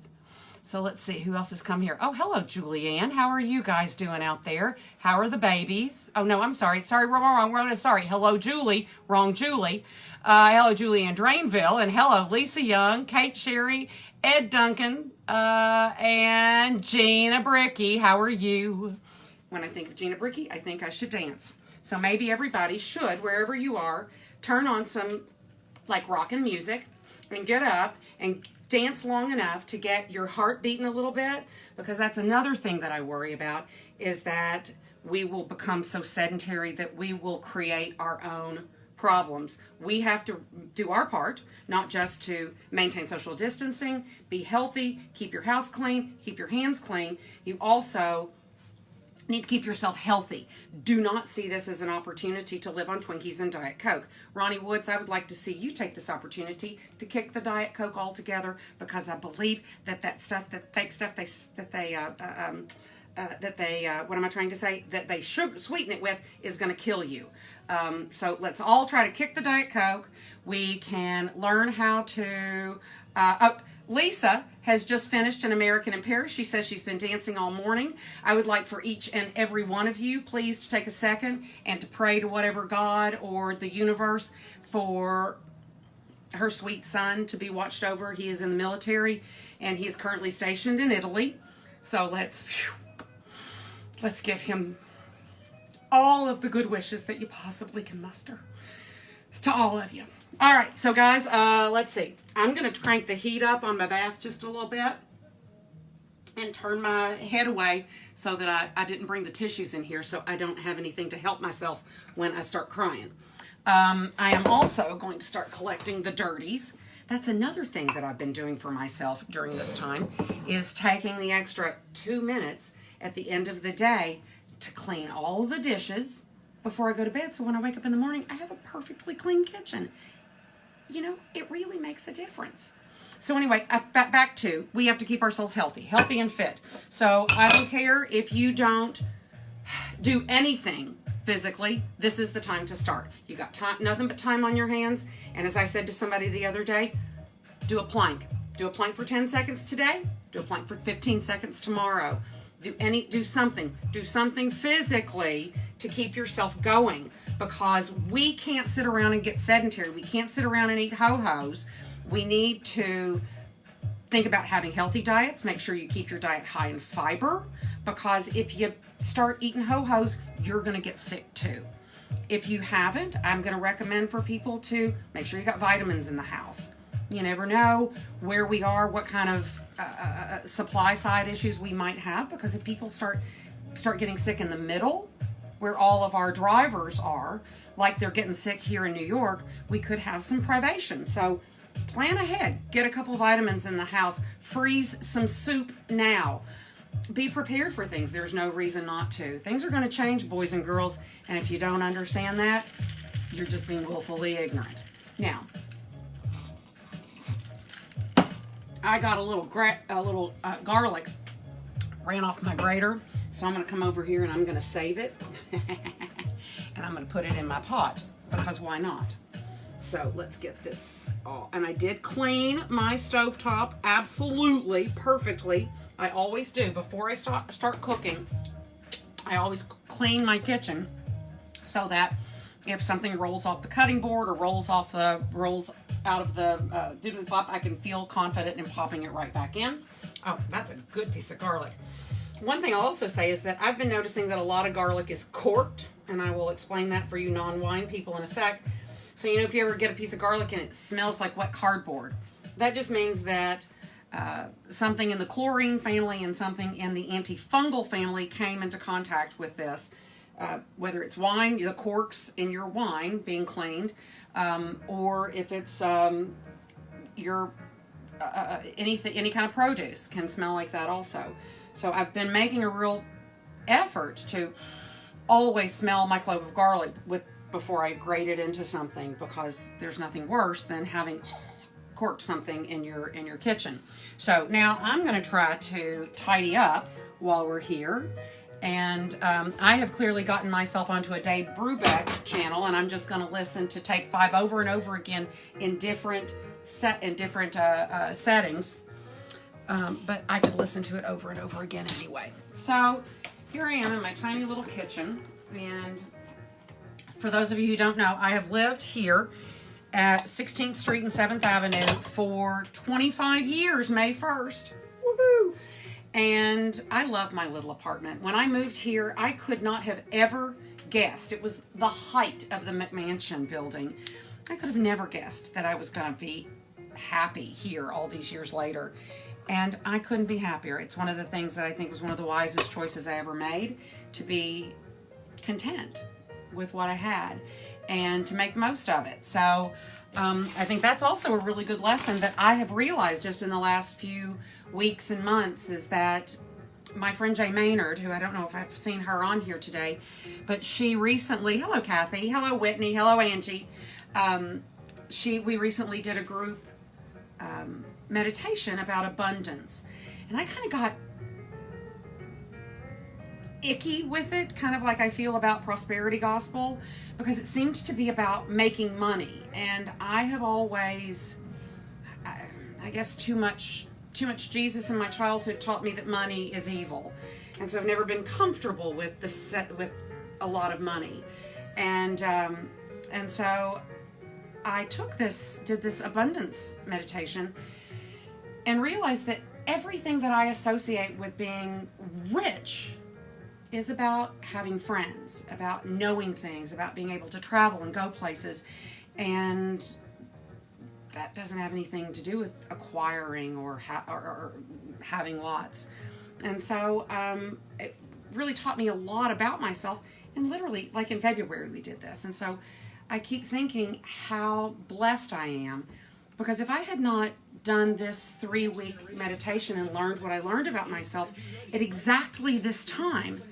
So let's see, who else has come here? Oh, hello, Julianne. How are you guys doing out there? How are the babies? Oh, no, I'm sorry. Sorry, wrong. Sorry. Hello, Julie. Wrong, Julie. Hello, Julianne Drainville. And hello, Lisa Young, Kate Sherry, Ed Duncan, and Gina Bricky. How are you? When I think of Gina Bricky, I think I should dance. So maybe everybody should, wherever you are, turn on some, like, rockin' music and get up and dance long enough to get your heart beating a little bit, because that's another thing that I worry about, is that we will become so sedentary that we will create our own problems. We have to do our part, not just to maintain social distancing, be healthy, keep your house clean, keep your hands clean. You also need to keep yourself healthy. Do not see this as an opportunity to live on Twinkies and Diet Coke. Ronnie Woods, I would like to see you take this opportunity to kick the Diet Coke altogether, because I believe that fake stuff that they sweeten it with is going to kill you. So let's all try to kick the Diet Coke. We can learn how to... Lisa has just finished An American in Paris. She says she's been dancing all morning. I would like for each and every one of you, please, to take a second and to pray to whatever God or the universe for her sweet son to be watched over. He is in the military, and he is currently stationed in Italy. So let's give him all of the good wishes that you possibly can muster. It's to all of you. All right, so guys, let's see. I'm going to crank the heat up on my bath just a little bit and turn my head away so that I didn't bring the tissues in here so I don't have anything to help myself when I start crying. I am also going to start collecting the dirties. That's another thing that I've been doing for myself during this time, is taking the extra 2 minutes at the end of the day to clean all the dishes before I go to bed, so when I wake up in the morning, I have a perfectly clean kitchen. You know, it really makes a difference. So anyway, back to, we have to keep ourselves healthy and fit. So I don't care if you don't do anything physically, this is the time to start. You got time, nothing but time on your hands. And as I said to somebody the other day, do a plank. Do a plank for 10 seconds today. Do a plank for 15 seconds tomorrow. Do something physically to keep yourself going, because we can't sit around and get sedentary. We can't sit around and eat ho-hos. We need to think about having healthy diets. Make sure you keep your diet high in fiber, because if you start eating ho-hos, you're going to get sick too. If you haven't, I'm going to recommend for people to make sure you got vitamins in the house. You never know where we are, what kind of supply side issues we might have, because if people start getting sick in the middle, where all of our drivers are, like they're getting sick here in New York, we could have some privation. So plan ahead, get a couple vitamins in the house, freeze some soup now. Be prepared for things. There's no reason not to. Things are going to change, boys and girls, and if you don't understand that, you're just being willfully ignorant. Now, I got a little garlic ran off my grater, so I'm going to come over here and I'm going to save it, and I'm going to put it in my pot, because why not? So let's get this all. And I did clean my stovetop absolutely perfectly. I always do. Before I start cooking, I always clean my kitchen so that if something rolls off the cutting board or rolls out of the diddly flop, I can feel confident in popping it right back in. Oh, that's a good piece of garlic. One thing I'll also say is that I've been noticing that a lot of garlic is corked, and I will explain that for you non-wine people in a sec. So, you know, if you ever get a piece of garlic and it smells like wet cardboard, that just means that something in the chlorine family and something in the antifungal family came into contact with this. Whether it's wine, the corks in your wine being cleaned, or if it's your any kind of produce can smell like that also. So I've been making a real effort to always smell my clove of garlic before I grate it into something, because there's nothing worse than having corked something in your kitchen. So now I'm going to try to tidy up while we're here. And I have clearly gotten myself onto a Dave Brubeck channel, and I'm just going to listen to Take 5 over and over again in different settings. But I could listen to it over and over again anyway. So here I am in my tiny little kitchen, and for those of you who don't know, I have lived here at 16th Street and 7th Avenue for 25 years, May 1st. Woohoo! And I love my little apartment. When I moved here, I could not have ever guessed. It was the height of the McMansion building. I could have never guessed that I was going to be happy here all these years later. And I couldn't be happier. It's one of the things that I think was one of the wisest choices I ever made, to be content with what I had and to make the most of it. So I think that's also a really good lesson that I have realized just in the last few weeks and months, is that my friend Jay Maynard, who I don't know if I've seen her on here today, but she recently, hello Kathy, hello Whitney, hello Angie, we recently did a group meditation about abundance, and I kind of got icky with it, kind of like I feel about prosperity gospel, because it seemed to be about making money, and I have always, I guess too much Jesus in my childhood taught me that money is evil, and so I've never been comfortable with with a lot of money, and so I did this abundance meditation, and realized that everything that I associate with being rich is about having friends, about knowing things, about being able to travel and go places. And that doesn't have anything to do with acquiring or having lots. And so it really taught me a lot about myself. And literally, like in February, we did this. And so I keep thinking how blessed I am, because if I had not done this 3-week meditation and learned what I learned about myself at exactly this time,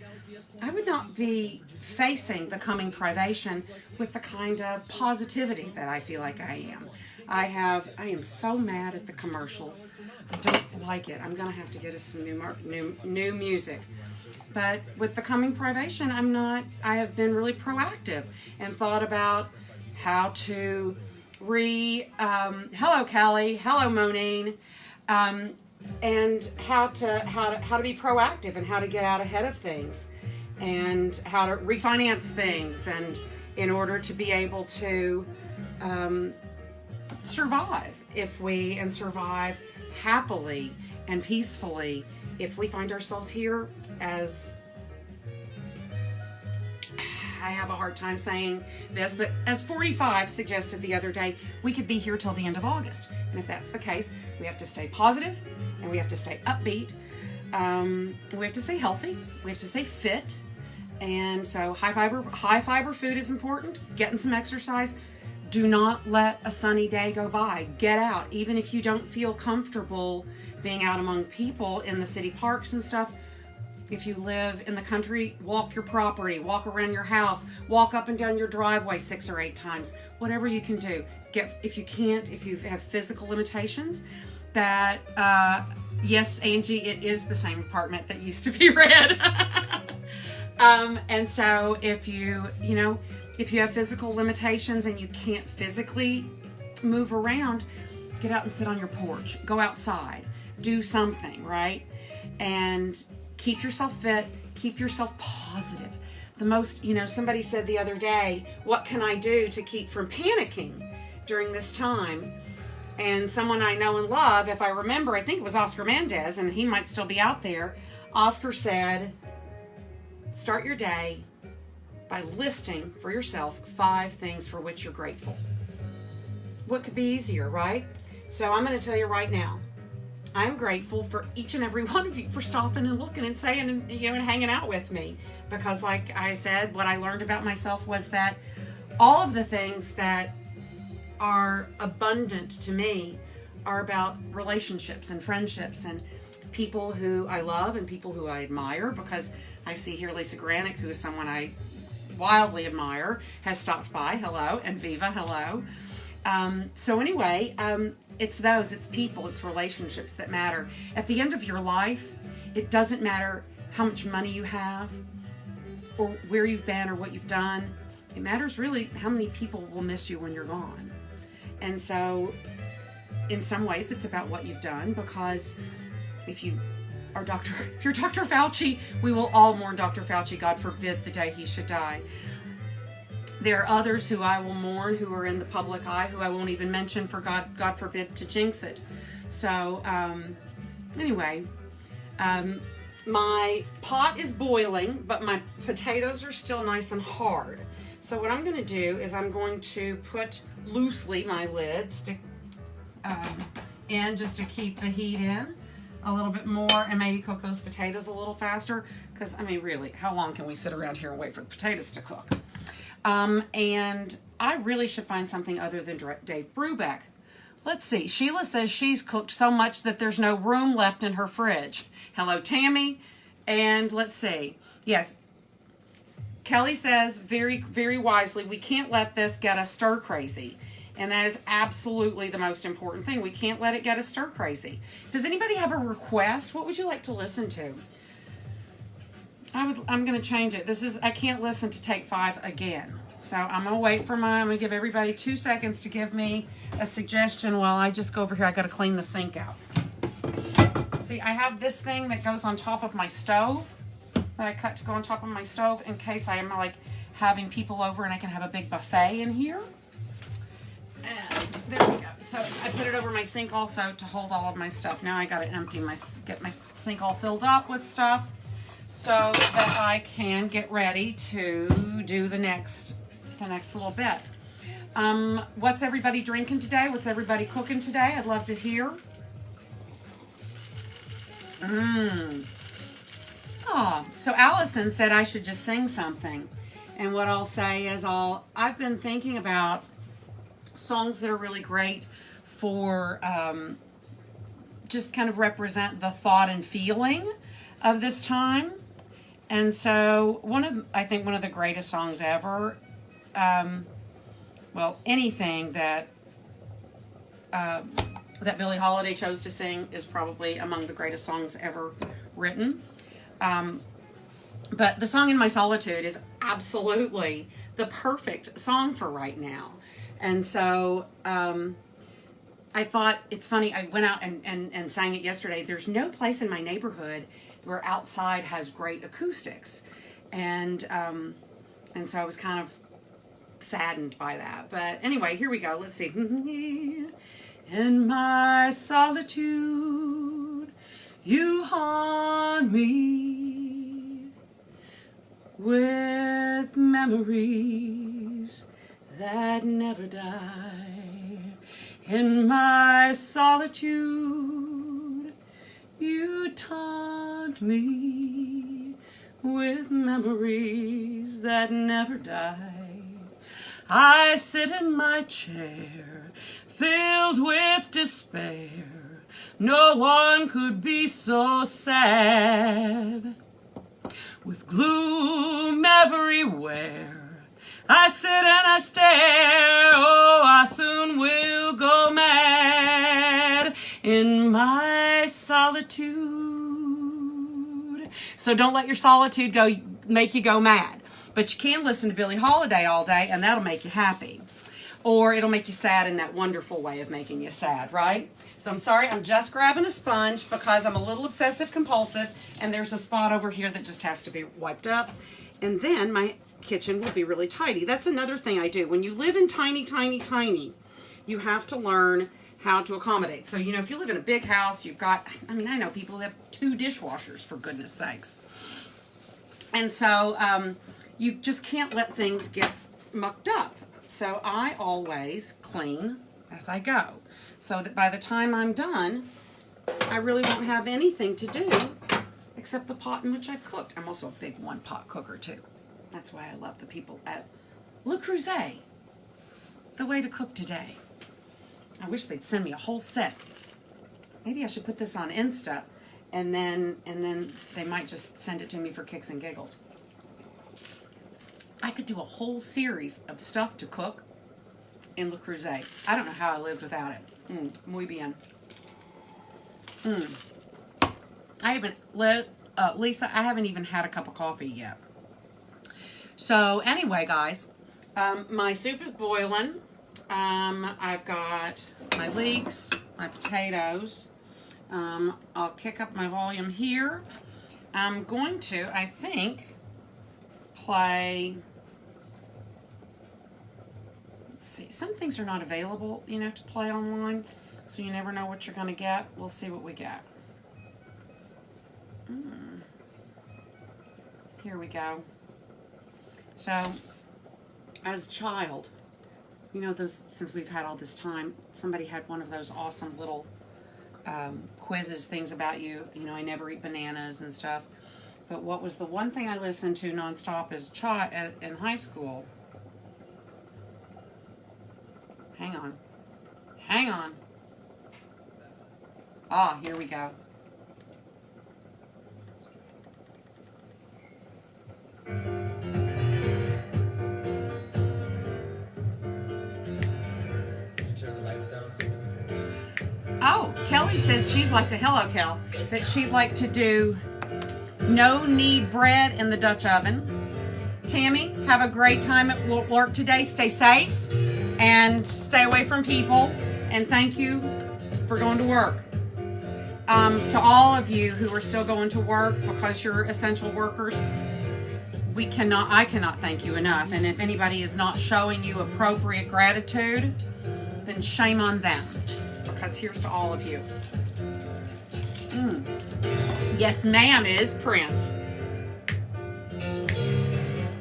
I would not be facing the coming privation with the kind of positivity that I feel like I am. I am so mad at the commercials. I don't like it. I'm gonna have to get us some new music. But with the coming privation, I have been really proactive and thought about how to hello Callie, hello Monine, and how to be proactive and how to get out ahead of things and how to refinance things, and in order to be able to survive survive happily and peacefully if we find ourselves here as, I have a hard time saying this, but as 45 suggested the other day, we could be here till the end of August. And if that's the case, we have to stay positive and we have to stay upbeat. We have to stay healthy. We have to stay fit. And so high fiber food is important. Getting some exercise. Do not let a sunny day go by. Get out. Even if you don't feel comfortable being out among people in the city parks and stuff. If you live in the country, walk your property, walk around your house, walk up and down your driveway 6 or 8 times. Whatever you can do. If you have physical limitations, that, yes, Angie, it is the same apartment that used to be red. And so if you have physical limitations and you can't physically move around, get out and sit on your porch. Go outside. Do something, right? And keep yourself fit. Keep yourself positive. Somebody said the other day, what can I do to keep from panicking during this time? And someone I know and love, if I remember, I think it was Oscar Mendez, and he might still be out there. Oscar said, start your day by listing for yourself 5 things for which you're grateful. What could be easier, right? So I'm going to tell you right now, I'm grateful for each and every one of you for stopping and looking and saying and hanging out with me. Because like I said, what I learned about myself was that all of the things that are abundant to me are about relationships and friendships and people who I love and people who I admire, because I see here Lisa Granick, who is someone I wildly admire, has stopped by. Hello. And Viva, hello. So anyway, it's people, it's relationships that matter. At the end of your life, it doesn't matter how much money you have or where you've been or what you've done. It matters really how many people will miss you when you're gone. And so in some ways it's about what you've done, because if you're Dr. Fauci, we will all mourn Dr. Fauci, God forbid the day he should die. There are others who I will mourn who are in the public eye, who I won't even mention for God forbid to jinx it. So anyway, my pot is boiling, but my potatoes are still nice and hard. So what I'm going to do is I'm going to put loosely my lid in just to keep the heat in a little bit more and maybe cook those potatoes a little faster, because I mean really, how long can we sit around here and wait for the potatoes to cook? And I really should find something other than Dave Brubeck. Let's see. Sheila says she's cooked so much that there's no room left in her fridge. Hello, Tammy. And let's see. Yes. Kelly says very, very wisely, we can't let this get us stir crazy. And that is absolutely the most important thing. We can't let it get us stir crazy. Does anybody have a request? What would you like to listen to? I'm going to change it. I can't listen to Take 5 again. So I'm going to wait for I'm going to give everybody 2 seconds to give me a suggestion while I just go over here. I got to clean the sink out. See, I have this thing that goes on top of my stove that I cut to go on top of my stove in case I am like having people over and I can have a big buffet in here. And there we go. So I put it over my sink also to hold all of my stuff. Now I got to get my sink all filled up with stuff. so that I can get ready to do the next little bit. What's everybody drinking today? What's everybody cooking today? I'd love to hear. Oh, so Allison said I should just sing something. And what I'll say is I've been thinking about songs that are really great for just kind of represent the thought and feeling of this time. And so I think one of the greatest songs ever, anything that Billie Holiday chose to sing is probably among the greatest songs ever written. But the song In My Solitude is absolutely the perfect song for right now. And so I thought, it's funny, I went out and sang it yesterday. There's no place in my neighborhood where outside has great acoustics. And so I was kind of saddened by that. But anyway, here we go. Let's see. In my solitude, you haunt me with memories that never die. In my solitude, you taunt me with memories that never die. I sit in my chair, filled with despair. No one could be so sad. With gloom everywhere, I sit and I stare. Oh, I soon will go mad in my solitude. So don't let your solitude make you go mad. But you can listen to Billie Holiday all day, and that'll make you happy. Or it'll make you sad in that wonderful way of making you sad, right? So I'm sorry, I'm just grabbing a sponge because I'm a little obsessive compulsive, and there's a spot over here that just has to be wiped up. And then my kitchen will be really tidy. That's another thing I do. When you live in tiny, you have to learn how to accommodate. So, if you live in a big house, you've got, I know people who have 2 dishwashers, for goodness sakes. And so, you just can't let things get mucked up. So I always clean as I go, so that by the time I'm done, I really won't have anything to do except the pot in which I've cooked. I'm also a big one-pot cooker too. That's why I love the people at Le Creuset. The way to cook today. I wish they'd send me a whole set. Maybe I should put this on Insta, and then they might just send it to me for kicks and giggles. I could do a whole series of stuff to cook in Le Creuset. I don't know how I lived without it. Muy bien. I haven't, Lisa, I haven't even had a cup of coffee yet. So anyway, guys, my soup is boiling. I've got my leeks, my potatoes. I'll kick up my volume here. I'm going to, I think, play... Some things are not available, to play online, so you never know what you're going to get. We'll see what we get. Here we go. So, as a child, since we've had all this time, somebody had one of those awesome little quizzes, things about you. I never eat bananas and stuff. But what was the one thing I listened to nonstop as a child in high school? Hang on. Ah, here we go.
Turn the lights down.
Oh, Kelly says she'd like to, hello Kel, that she'd like to do no knead bread in the Dutch oven. Tammy, have a great time at work today. Stay safe and stay away from people. And thank you for going to work. To all of you who are still going to work because you're essential workers, I cannot thank you enough. And if anybody is not showing you appropriate gratitude, then shame on them. Because here's to all of you. Yes, ma'am is Prince.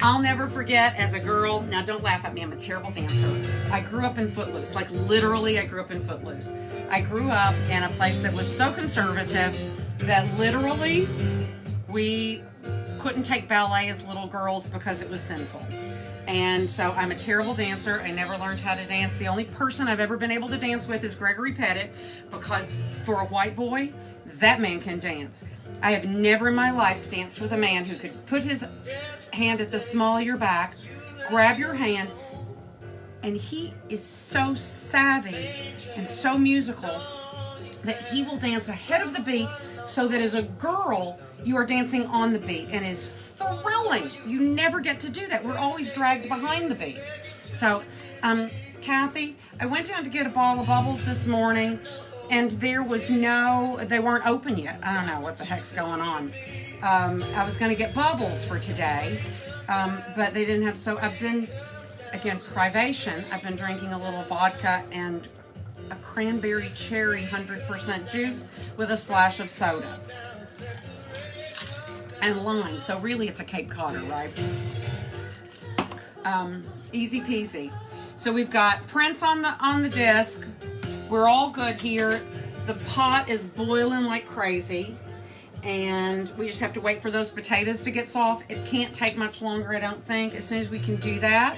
I'll never forget as a girl, now don't laugh at me, I'm a terrible dancer. I grew up in Footloose, like literally I grew up in Footloose. I grew up in a place that was so conservative that literally we couldn't take ballet as little girls because it was sinful. And so I'm a terrible dancer. I never learned how to dance. The only person I've ever been able to dance with is Gregory Pettit, because for a white boy, that man can dance. I have never in my life danced with a man who could put his hand at the small of your back, grab your hand, and he is so savvy and so musical that he will dance ahead of the beat, so that as a girl, you are dancing on the beat, and is thrilling. You never get to do that. We're always dragged behind the beat. So, Kathy, I went down to get a bottle of bubbles this morning, and there was they weren't open yet. I don't know what the heck's going on. I was going to get bubbles for today, but they didn't have, so I've been, again, privation. I've been drinking a little vodka and a cranberry cherry 100% juice with a splash of soda and lime. So really it's a Cape Codder, right? Easy peasy. So we've got Prince on the disc. We're all good here. The pot is boiling like crazy, and we just have to wait for those potatoes to get soft. It can't take much longer, I don't think. As soon as we can do that,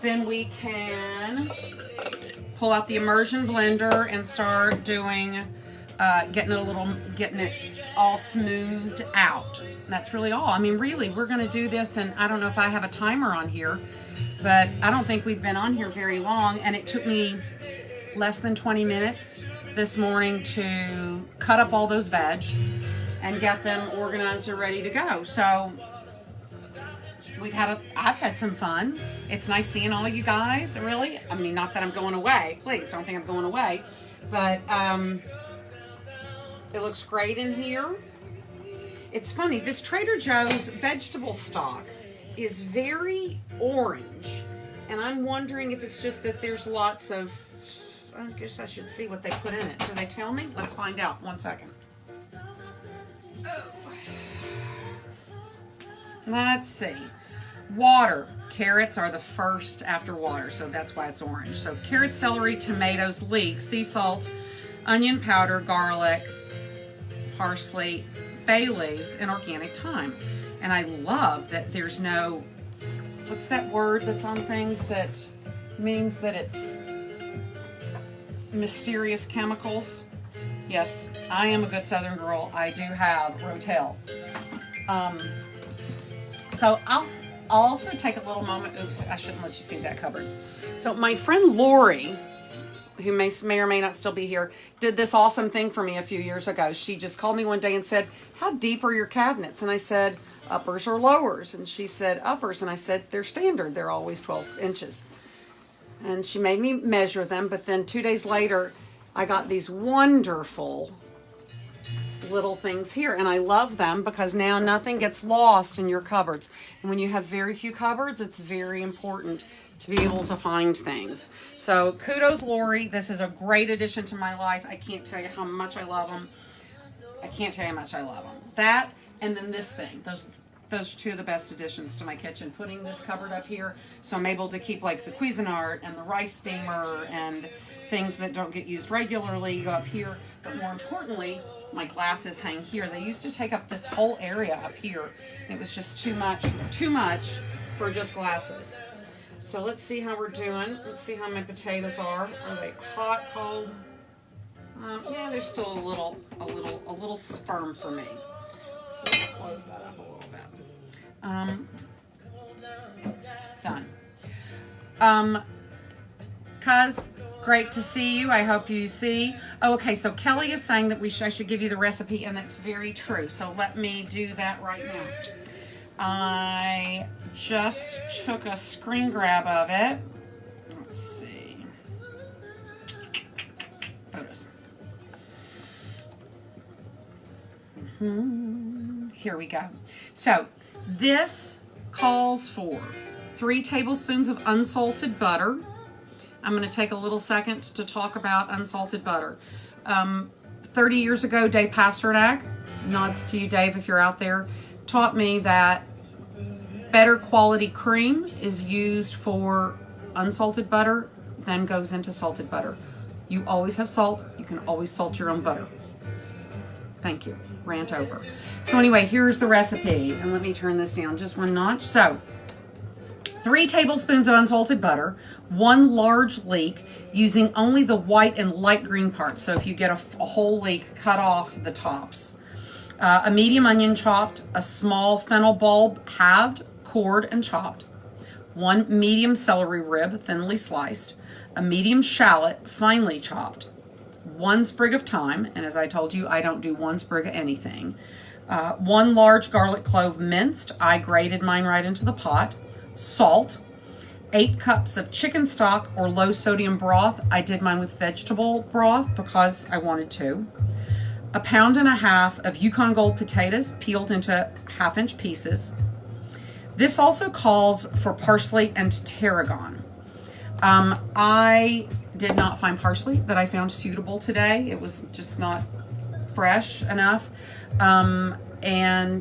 then we can pull out the immersion blender and start doing, getting it all smoothed out. That's really all. I mean, really, we're going to do this, and I don't know if I have a timer on here, but I don't think we've been on here very long, and it took me less than 20 minutes this morning to cut up all those veg and get them organized and ready to go. So I've had some fun. It's nice seeing all you guys, really. I mean, not that I'm going away. Please don't think I'm going away. But it looks great in here. It's funny, this Trader Joe's vegetable stock is very orange. And I'm wondering if it's just that there's lots of, I guess I should see what they put in it. Do they tell me? Let's find out. 1 second. Oh. Let's see. Water. Carrots are the first after water, so that's why it's orange. So carrots, celery, tomatoes, leek, sea salt, onion powder, garlic, parsley, bay leaves, and organic thyme. And I love that there's no, what's that word that's on things that means that it's mysterious chemicals? Yes, I am a good Southern girl. I do have Rotel. So I'll also take a little moment. Oops, I shouldn't let you see that cupboard. So my friend Lori, who may or may not still be here, did this awesome thing for me a few years ago. She just called me one day and said, "How deep are your cabinets?" And I said, "Uppers or lowers?" And she said, "Uppers." And I said, "They're standard. They're always 12 inches. And she made me measure them. But then 2 days later, I got these wonderful little things here, and I love them because now nothing gets lost in your cupboards. And when you have very few cupboards, it's very important to be able to find things. So kudos, Lori. This is a great addition to my life. I can't tell you how much I love them. I can't tell you how much I love them. That, and then this thing. Those are two of the best additions to my kitchen. Putting this cupboard up here, so I'm able to keep like the Cuisinart and the rice steamer and things that don't get used regularly go up here. But more importantly, my glasses hang here. They used to take up this whole area up here. It was just too much for just glasses. So let's see how we're doing. Let's see how my potatoes are. Are they hot, cold? Yeah, they're still a little firm for me. So let's close that up a little bit. Done. Cuz, great to see you. I hope you see. Oh, okay, so Kelly is saying that I should give you the recipe, and that's very true. So let me do that right now. I just took a screen grab of it. Let's see. Photos. Here we go. So this calls for 3 tablespoons of unsalted butter. I'm going to take a little second to talk about unsalted butter. 30 years ago, Dave Pasternak, nods to you, Dave, if you're out there, taught me that better quality cream is used for unsalted butter than goes into salted butter. You always have salt. You can always salt your own butter. Thank you. Rant over. So anyway, here's the recipe. And let me turn this down just one notch. So 3 tablespoons of unsalted butter, 1 large leek, using only the white and light green parts. So if you get a whole leek, cut off the tops. A medium onion chopped, a small fennel bulb halved, cored, and chopped, 1 medium celery rib thinly sliced, a medium shallot finely chopped, 1 sprig of thyme, and as I told you, I don't do 1 sprig of anything, 1 large garlic clove minced, I grated mine right into the pot, salt, 8 cups of chicken stock or low sodium broth. I did mine with vegetable broth because I wanted to. 1.5 pounds of Yukon Gold potatoes peeled into 1/2-inch pieces. This also calls for parsley and tarragon. I did not find parsley that I found suitable today. It was just not fresh enough. I'm going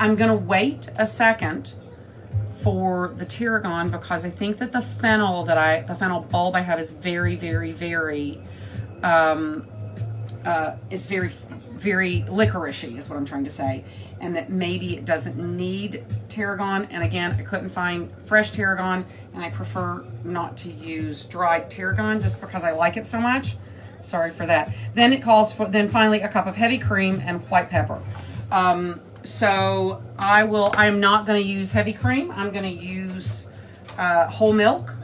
to wait a second for the tarragon because I think that the fennel bulb I have is very, very, very very licoricey is what I'm trying to say, and that maybe it doesn't need tarragon. And again, I couldn't find fresh tarragon, and I prefer not to use dried tarragon just because I like it so much. Sorry for that. Then it calls for finally a cup of heavy cream and white pepper. So I'm not going to use heavy cream. I'm going to use whole milk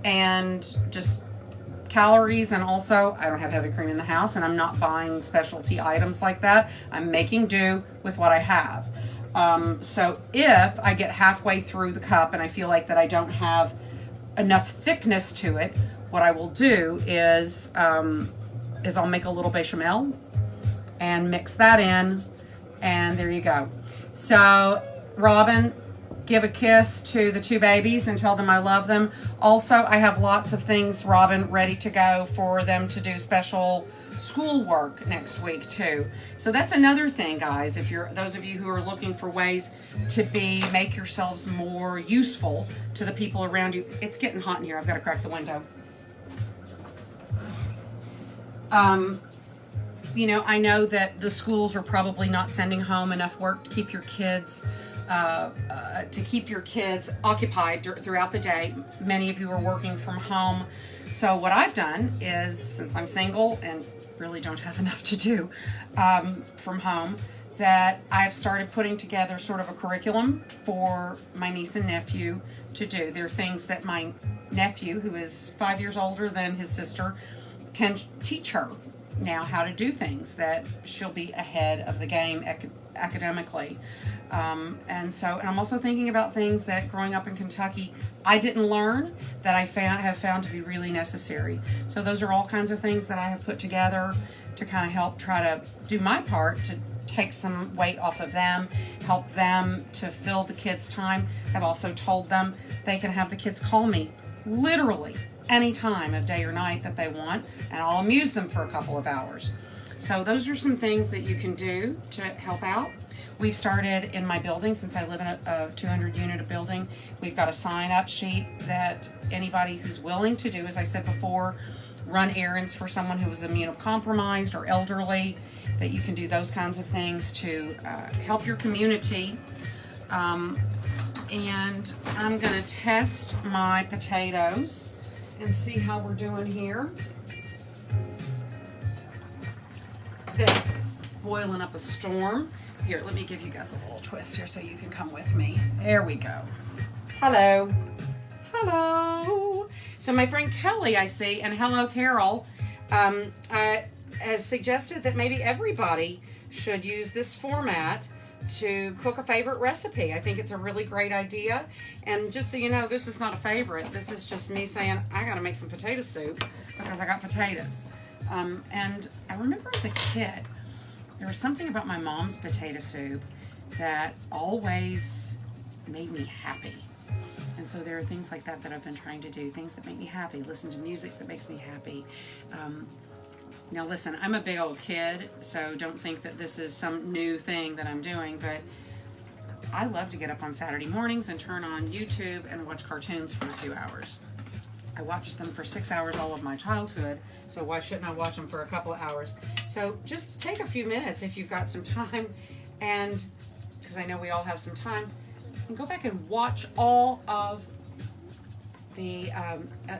and just calories, and also I don't have heavy cream in the house, and I'm not buying specialty items like that. I'm making do with what I have. So if I get halfway through the cup and I feel like that I don't have enough thickness to it, what I will do is I'll make a little bechamel and mix that in, and there you go. So Robin, give a kiss to the 2 babies and tell them I love them. Also, I have lots of things, Robin, ready to go for them to do special schoolwork next week too. So that's another thing, guys. If you're those of you who are looking for ways to make yourselves more useful to the people around you. It's getting hot in here. I've got to crack the window. You know, I know that the schools are probably not sending home enough work to keep your kids occupied throughout the day. Many of you are working from home. So what I've done is, since I'm single and really don't have enough to do from home, that I've started putting together sort of a curriculum for my niece and nephew to do. There are things that my nephew, who is 5 years older than his sister, can teach her now how to do things that she'll be ahead of the game academically. And I'm also thinking about things that growing up in Kentucky I didn't learn that I have found to be really necessary. So those are all kinds of things that I have put together to kind of help try to do my part to take some weight off of them, help them to fill the kids' time. I've also told them they can have the kids call me literally any time of day or night that they want, and I'll amuse them for a couple of hours. So those are some things that you can do to help out. We've started in my building, since I live in a 200-unit building, we've got a sign-up sheet that anybody who's willing to do, as I said before, run errands for someone who is immunocompromised or elderly, that you can do those kinds of things to help your community. And I'm going to test my potatoes and see how we're doing here. This is boiling up a storm. Here, let me give you guys a little twist here so you can come with me. There we go. Hello. Hello. So my friend Kelly, I see, and hello, Carol, has suggested that maybe everybody should use this format to cook a favorite recipe. I think it's a really great idea. And just so you know, this is not a favorite. This is just me saying, I got to make some potato soup because I got potatoes. And I remember as a kid, there was something about my mom's potato soup that always made me happy. And so there are things like that that I've been trying to do, things that make me happy, listen to music that makes me happy. Now listen, I'm a big old kid, so don't think that this is some new thing that I'm doing, but I love to get up on Saturday mornings and turn on YouTube and watch cartoons for a few hours. I watched them for 6 hours all of my childhood, so why shouldn't I watch them for a couple of hours? So just take a few minutes if you've got some time, and because I know we all have some time, and go back and watch all of the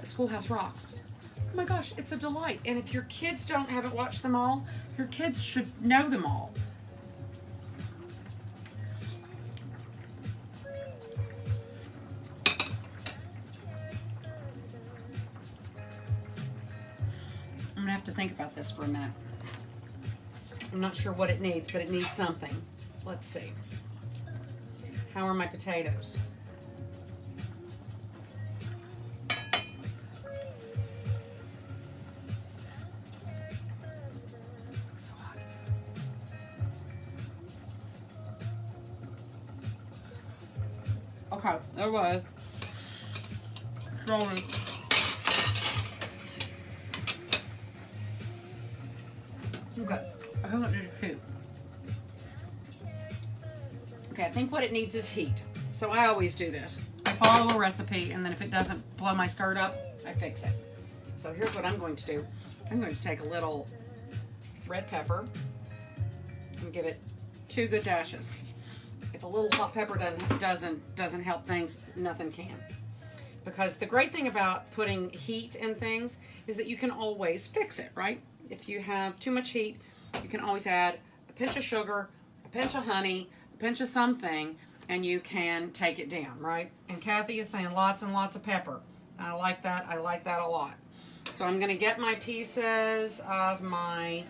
Schoolhouse Rocks. Oh my gosh, it's a delight. And if your kids haven't watched them all, your kids should know them all. I'm gonna have to think about this for a minute. I'm not sure what it needs, but it needs something. Let's see. How are my potatoes? So hot. Okay, there was. Sorry. Okay, I think it needs heat. Okay, I think what it needs is heat. So I always do this. I follow a recipe, and then if it doesn't blow my skirt up, I fix it. So here's what I'm going to do. I'm going to take a little red pepper and give it 2 good dashes. If a little hot pepper doesn't help things, nothing can. Because the great thing about putting heat in things is that you can always fix it, right? If you have too much heat, you can always add a pinch of sugar, a pinch of honey, a pinch of something, and you can take it down, right? And Kathy is saying lots and lots of pepper. I like that. I like that a lot. So I'm going to get my pieces of my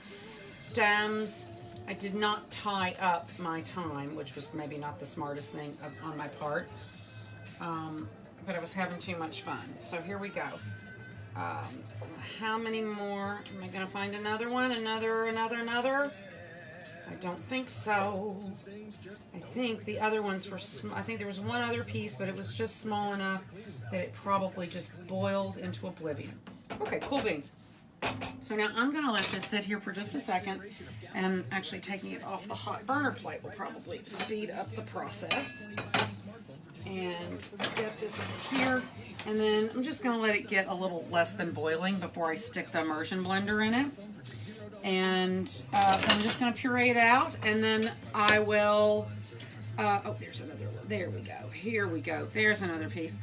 stems. I did not tie up my thyme, which was maybe not the smartest thing on my part. But I was having too much fun. So here we go. How many more? Am I going to find another one? Another? I don't think so. I think the other ones were I think there was one other piece, but it was just small enough that it probably just boiled into oblivion. Okay, cool beans. So now I'm going to let this sit here for just a second, and actually taking it off the hot burner plate will probably speed up the process. And get this up here, and then I'm just going to let it get a little less than boiling before I stick the immersion blender in it. And I'm just going to puree it out, and then I will, oh, there's another one. There we go. Here we go. There's another piece.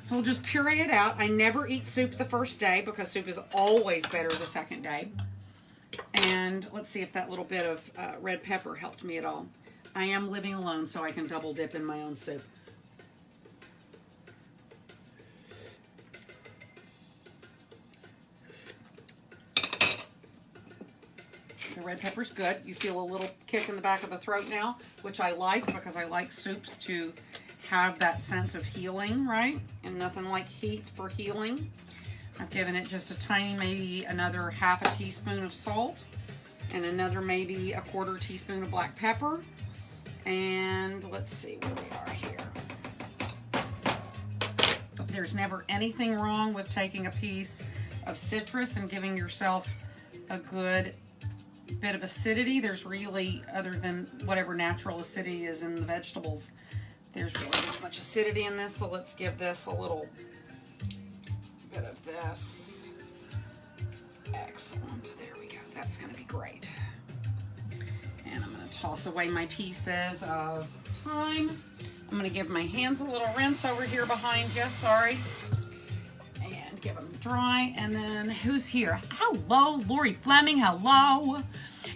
So we'll just puree it out. I never eat soup the first day because soup is always better the second day. And let's see if that little bit of red pepper helped me at all. I am living alone, so I can double dip in my own soup. The red pepper's good. You feel a little kick in the back of the throat now, which I like because I like soups to have that sense of healing, right? And nothing like heat for healing. I've given it just a tiny, maybe another half a teaspoon of salt and another maybe a 1/4 teaspoon of black pepper. And let's see where we are here. There's never anything wrong with taking a piece of citrus and giving yourself a good bit of acidity. There's really, other than whatever natural acidity is in the vegetables, there's really not much acidity in this, so let's give this a little bit of this. Excellent. There we go. That's going to be great. And I'm going to toss away my pieces of thyme. I'm going to give my hands a little rinse over here behind you. Sorry. And give them dry. And then who's here? Hello, Lori Fleming. Hello.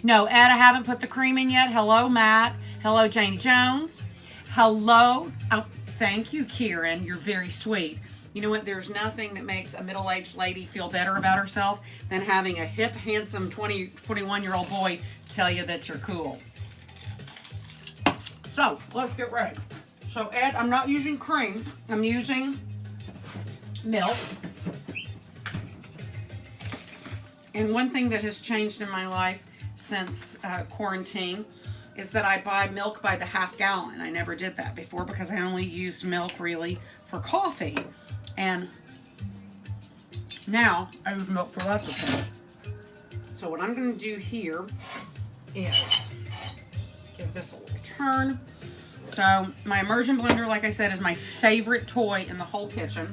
No, Ed, I haven't put the cream in yet. Hello, Matt. Hello, Janie Jones. Hello. Oh, thank you, Kieran. You're very sweet. You know what? There's nothing that makes a middle-aged lady feel better about herself than having a hip, handsome 21-year-old boy tell you that you're cool. So, let's get ready. So, Ed, I'm not using cream. I'm using milk. And one thing that has changed in my life since quarantine is that I buy milk by the half gallon. I never did that before because I only used milk really for coffee. And now I use milk for lots of things. So what I'm going to do here is give this a little turn. So my immersion blender, like I said, is my favorite toy in the whole kitchen.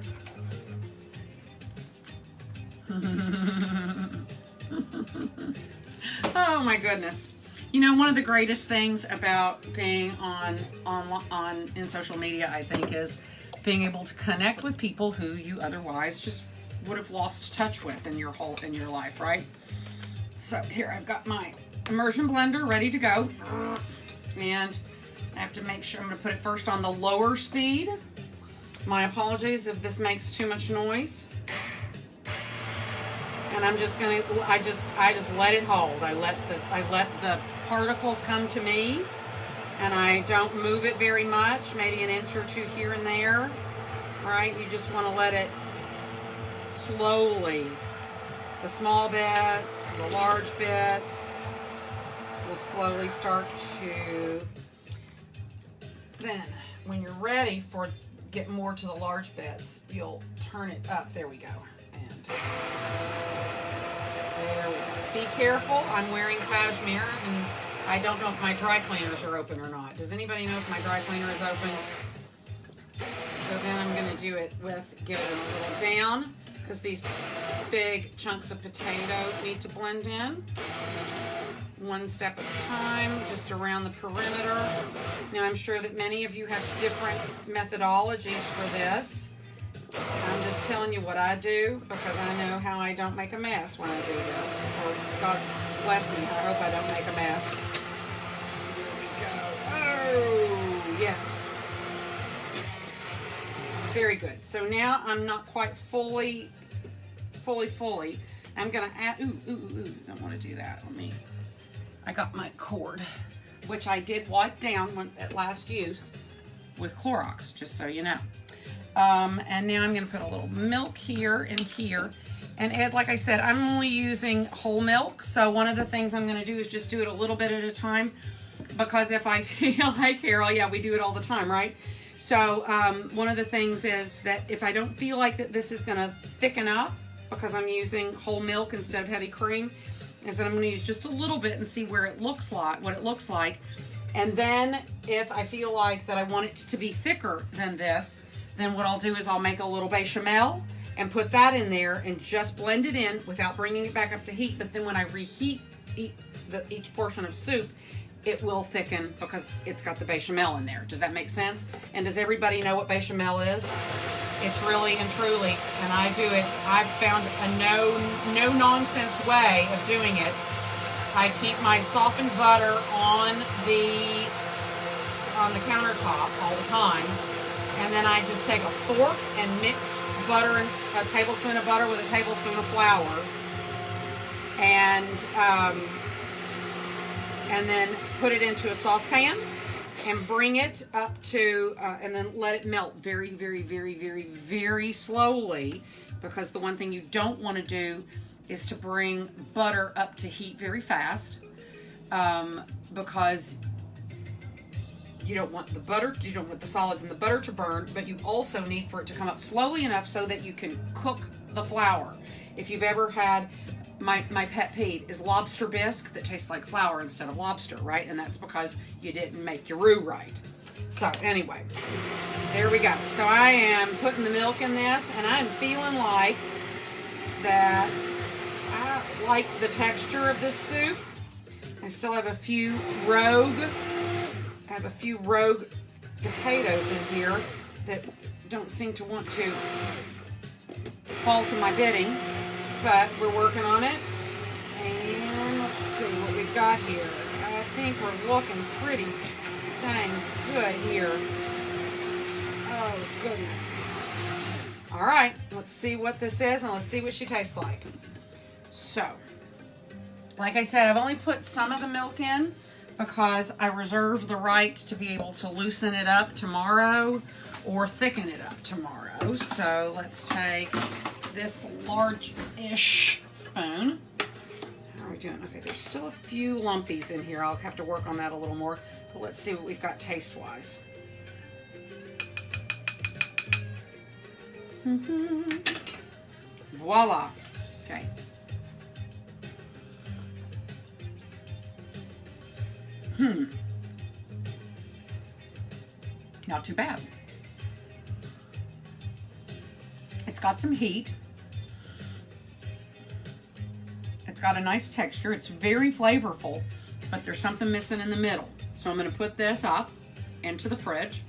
Oh my goodness. You know, one of the greatest things about being in social media, I think, is being able to connect with people who you otherwise just would have lost touch with in your life, right? So here I've got my immersion blender ready to go. And I have to make sure I'm going to put it first on the lower speed. My apologies if this makes too much noise. And I'm just going to, I just let it hold. I let the particles come to me, and I don't move it very much, maybe an inch or two here and there, right? You just want to let it slowly, the small bits, the large bits, will slowly start to, then when you're ready for get more to the large bits, you'll turn it up. There we go. And there we go. Be careful. I'm wearing cashmere, and I don't know if my dry cleaners are open or not. Does anybody know if my dry cleaner is open? So then I'm going to do it with, give it a little down, because these big chunks of potato need to blend in. One step at a time, just around the perimeter. Now I'm sure that many of you have different methodologies for this. I'm just telling you what I do, because I know how I don't make a mess when I do this. Or God bless me, I hope I don't make a mess. Here we go. Oh, yes. Very good. So now I'm not quite fully. I'm gonna add, don't want to do that on me. I got my cord, which I did wipe down at last use with Clorox, just so you know. And now I'm going to put a little milk here and here. And add, like I said, I'm only using whole milk. So one of the things I'm going to do is just do it a little bit at a time. Because if I feel like, Carol, yeah, we do it all the time, right? So one of the things is that if I don't feel like that this is going to thicken up, because I'm using whole milk instead of heavy cream, is that I'm going to use just a little bit and see where it looks like, what it looks like. And then if I feel like that I want it to be thicker than this, then what I'll do is I'll make a little bechamel and put that in there and just blend it in without bringing it back up to heat. But then when I reheat each portion of soup, it will thicken because it's got the bechamel in there. Does that make sense? And does everybody know what bechamel is? It's really and truly, and I do it, I've found a no-nonsense way of doing it. I keep my softened butter on the countertop all the time, and then I just take a fork and mix butter, a tablespoon of butter with a tablespoon of flour, and then put it into a saucepan and bring it up to, and then let it melt very, very, very, very, very slowly, because the one thing you don't want to do is to bring butter up to heat very fast, because you don't want the butter, you don't want the solids in the butter to burn, but you also need for it to come up slowly enough so that you can cook the flour. If you've ever had, my pet peeve is lobster bisque that tastes like flour instead of lobster, right? And that's because you didn't make your roux right. So anyway, there we go. So I am putting the milk in this, and I'm feeling like that I like the texture of this soup. I still have a few rogue potatoes in here that don't seem to want to fall to my bidding, but we're working on it. And let's see what we've got here. I think we're looking pretty dang good here. Oh goodness. All right, let's see what this is, and let's see what she tastes like. So, like I said, I've only put some of the milk in because I reserve the right to be able to loosen it up tomorrow or thicken it up tomorrow. So let's take this large-ish spoon. How are we doing? Okay, there's still a few lumpies in here. I'll have to work on that a little more. But let's see what we've got taste-wise. Voila. Okay. Not too bad. It's got some heat. It's got a nice texture. It's very flavorful, but there's something missing in the middle. So I'm going to put this up into the fridge,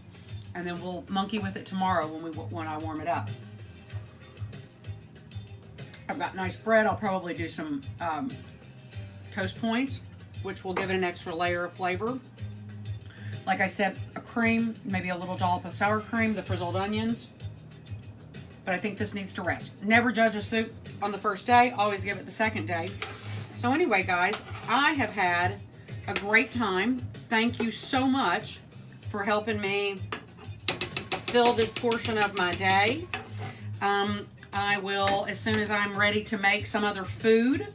and then we'll monkey with it tomorrow when I warm it up. I've got nice bread. I'll probably do some toast points, which will give it an extra layer of flavor. Like I said, a cream, maybe a little dollop of sour cream, the frizzled onions. But I think this needs to rest. Never judge a soup on the first day. Always give it the second day. So anyway, guys, I have had a great time. Thank you so much for helping me fill this portion of my day. I will, as soon as I'm ready to make some other food,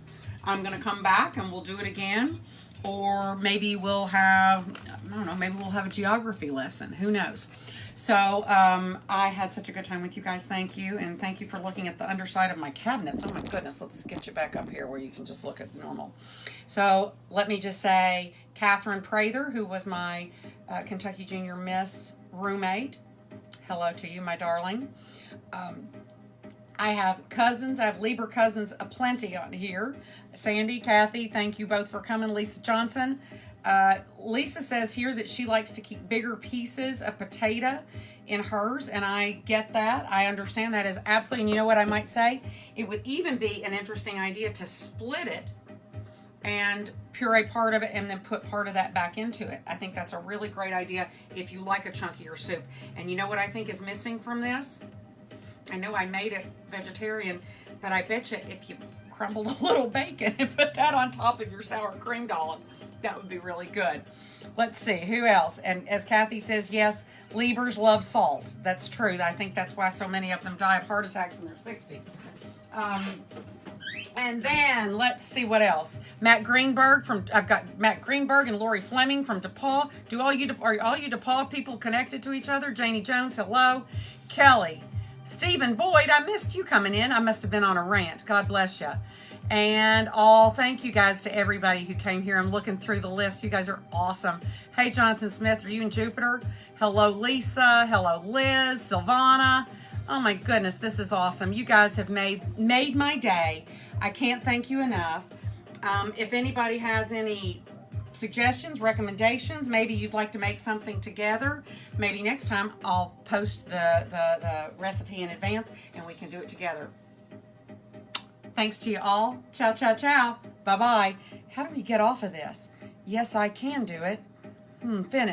I'm going to come back and we'll do it again. Or maybe we'll have, I don't know, maybe we'll have a geography lesson. Who knows? So I had such a good time with you guys. Thank you. And thank you for looking at the underside of my cabinets. Oh my goodness. Let's get you back up here where you can just look at normal. So let me just say, Catherine Prather, who was my Kentucky Junior Miss roommate. Hello to you, my darling. I have cousins. I have Lieber cousins aplenty on here. Sandy, Kathy, thank you both for coming. Lisa Johnson. Lisa says here that she likes to keep bigger pieces of potato in hers, and I get that. I understand that is absolutely, and you know what I might say? It would even be an interesting idea to split it and puree part of it and then put part of that back into it. I think that's a really great idea if you like a chunkier soup. And you know what I think is missing from this? I know I made it vegetarian, but I bet you if you crumbled a little bacon and put that on top of your sour cream dollop, that would be really good. Let's see, who else? And as Kathy says, yes, Liebers love salt. That's true. I think that's why so many of them die of heart attacks in their 60s. And then let's see what else. Matt Greenberg I've got Matt Greenberg and Lori Fleming from DePaul. Are all you DePaul people connected to each other? Janie Jones, hello. Kelly. Stephen Boyd, I missed you coming in. I must have been on a rant. God bless you. And thank you guys to everybody who came here. I'm looking through the list. You guys are awesome. Hey, Jonathan Smith, are you in Jupiter? Hello, Lisa. Hello, Liz, Silvana. Oh my goodness, this is awesome. You guys have made my day. I can't thank you enough. If anybody has any suggestions, recommendations, maybe you'd like to make something together, maybe next time I'll post the recipe in advance and we can do it together. Thanks to you all. Ciao, ciao, ciao. Bye-bye. How do we get off of this? Yes, I can do it. Finish.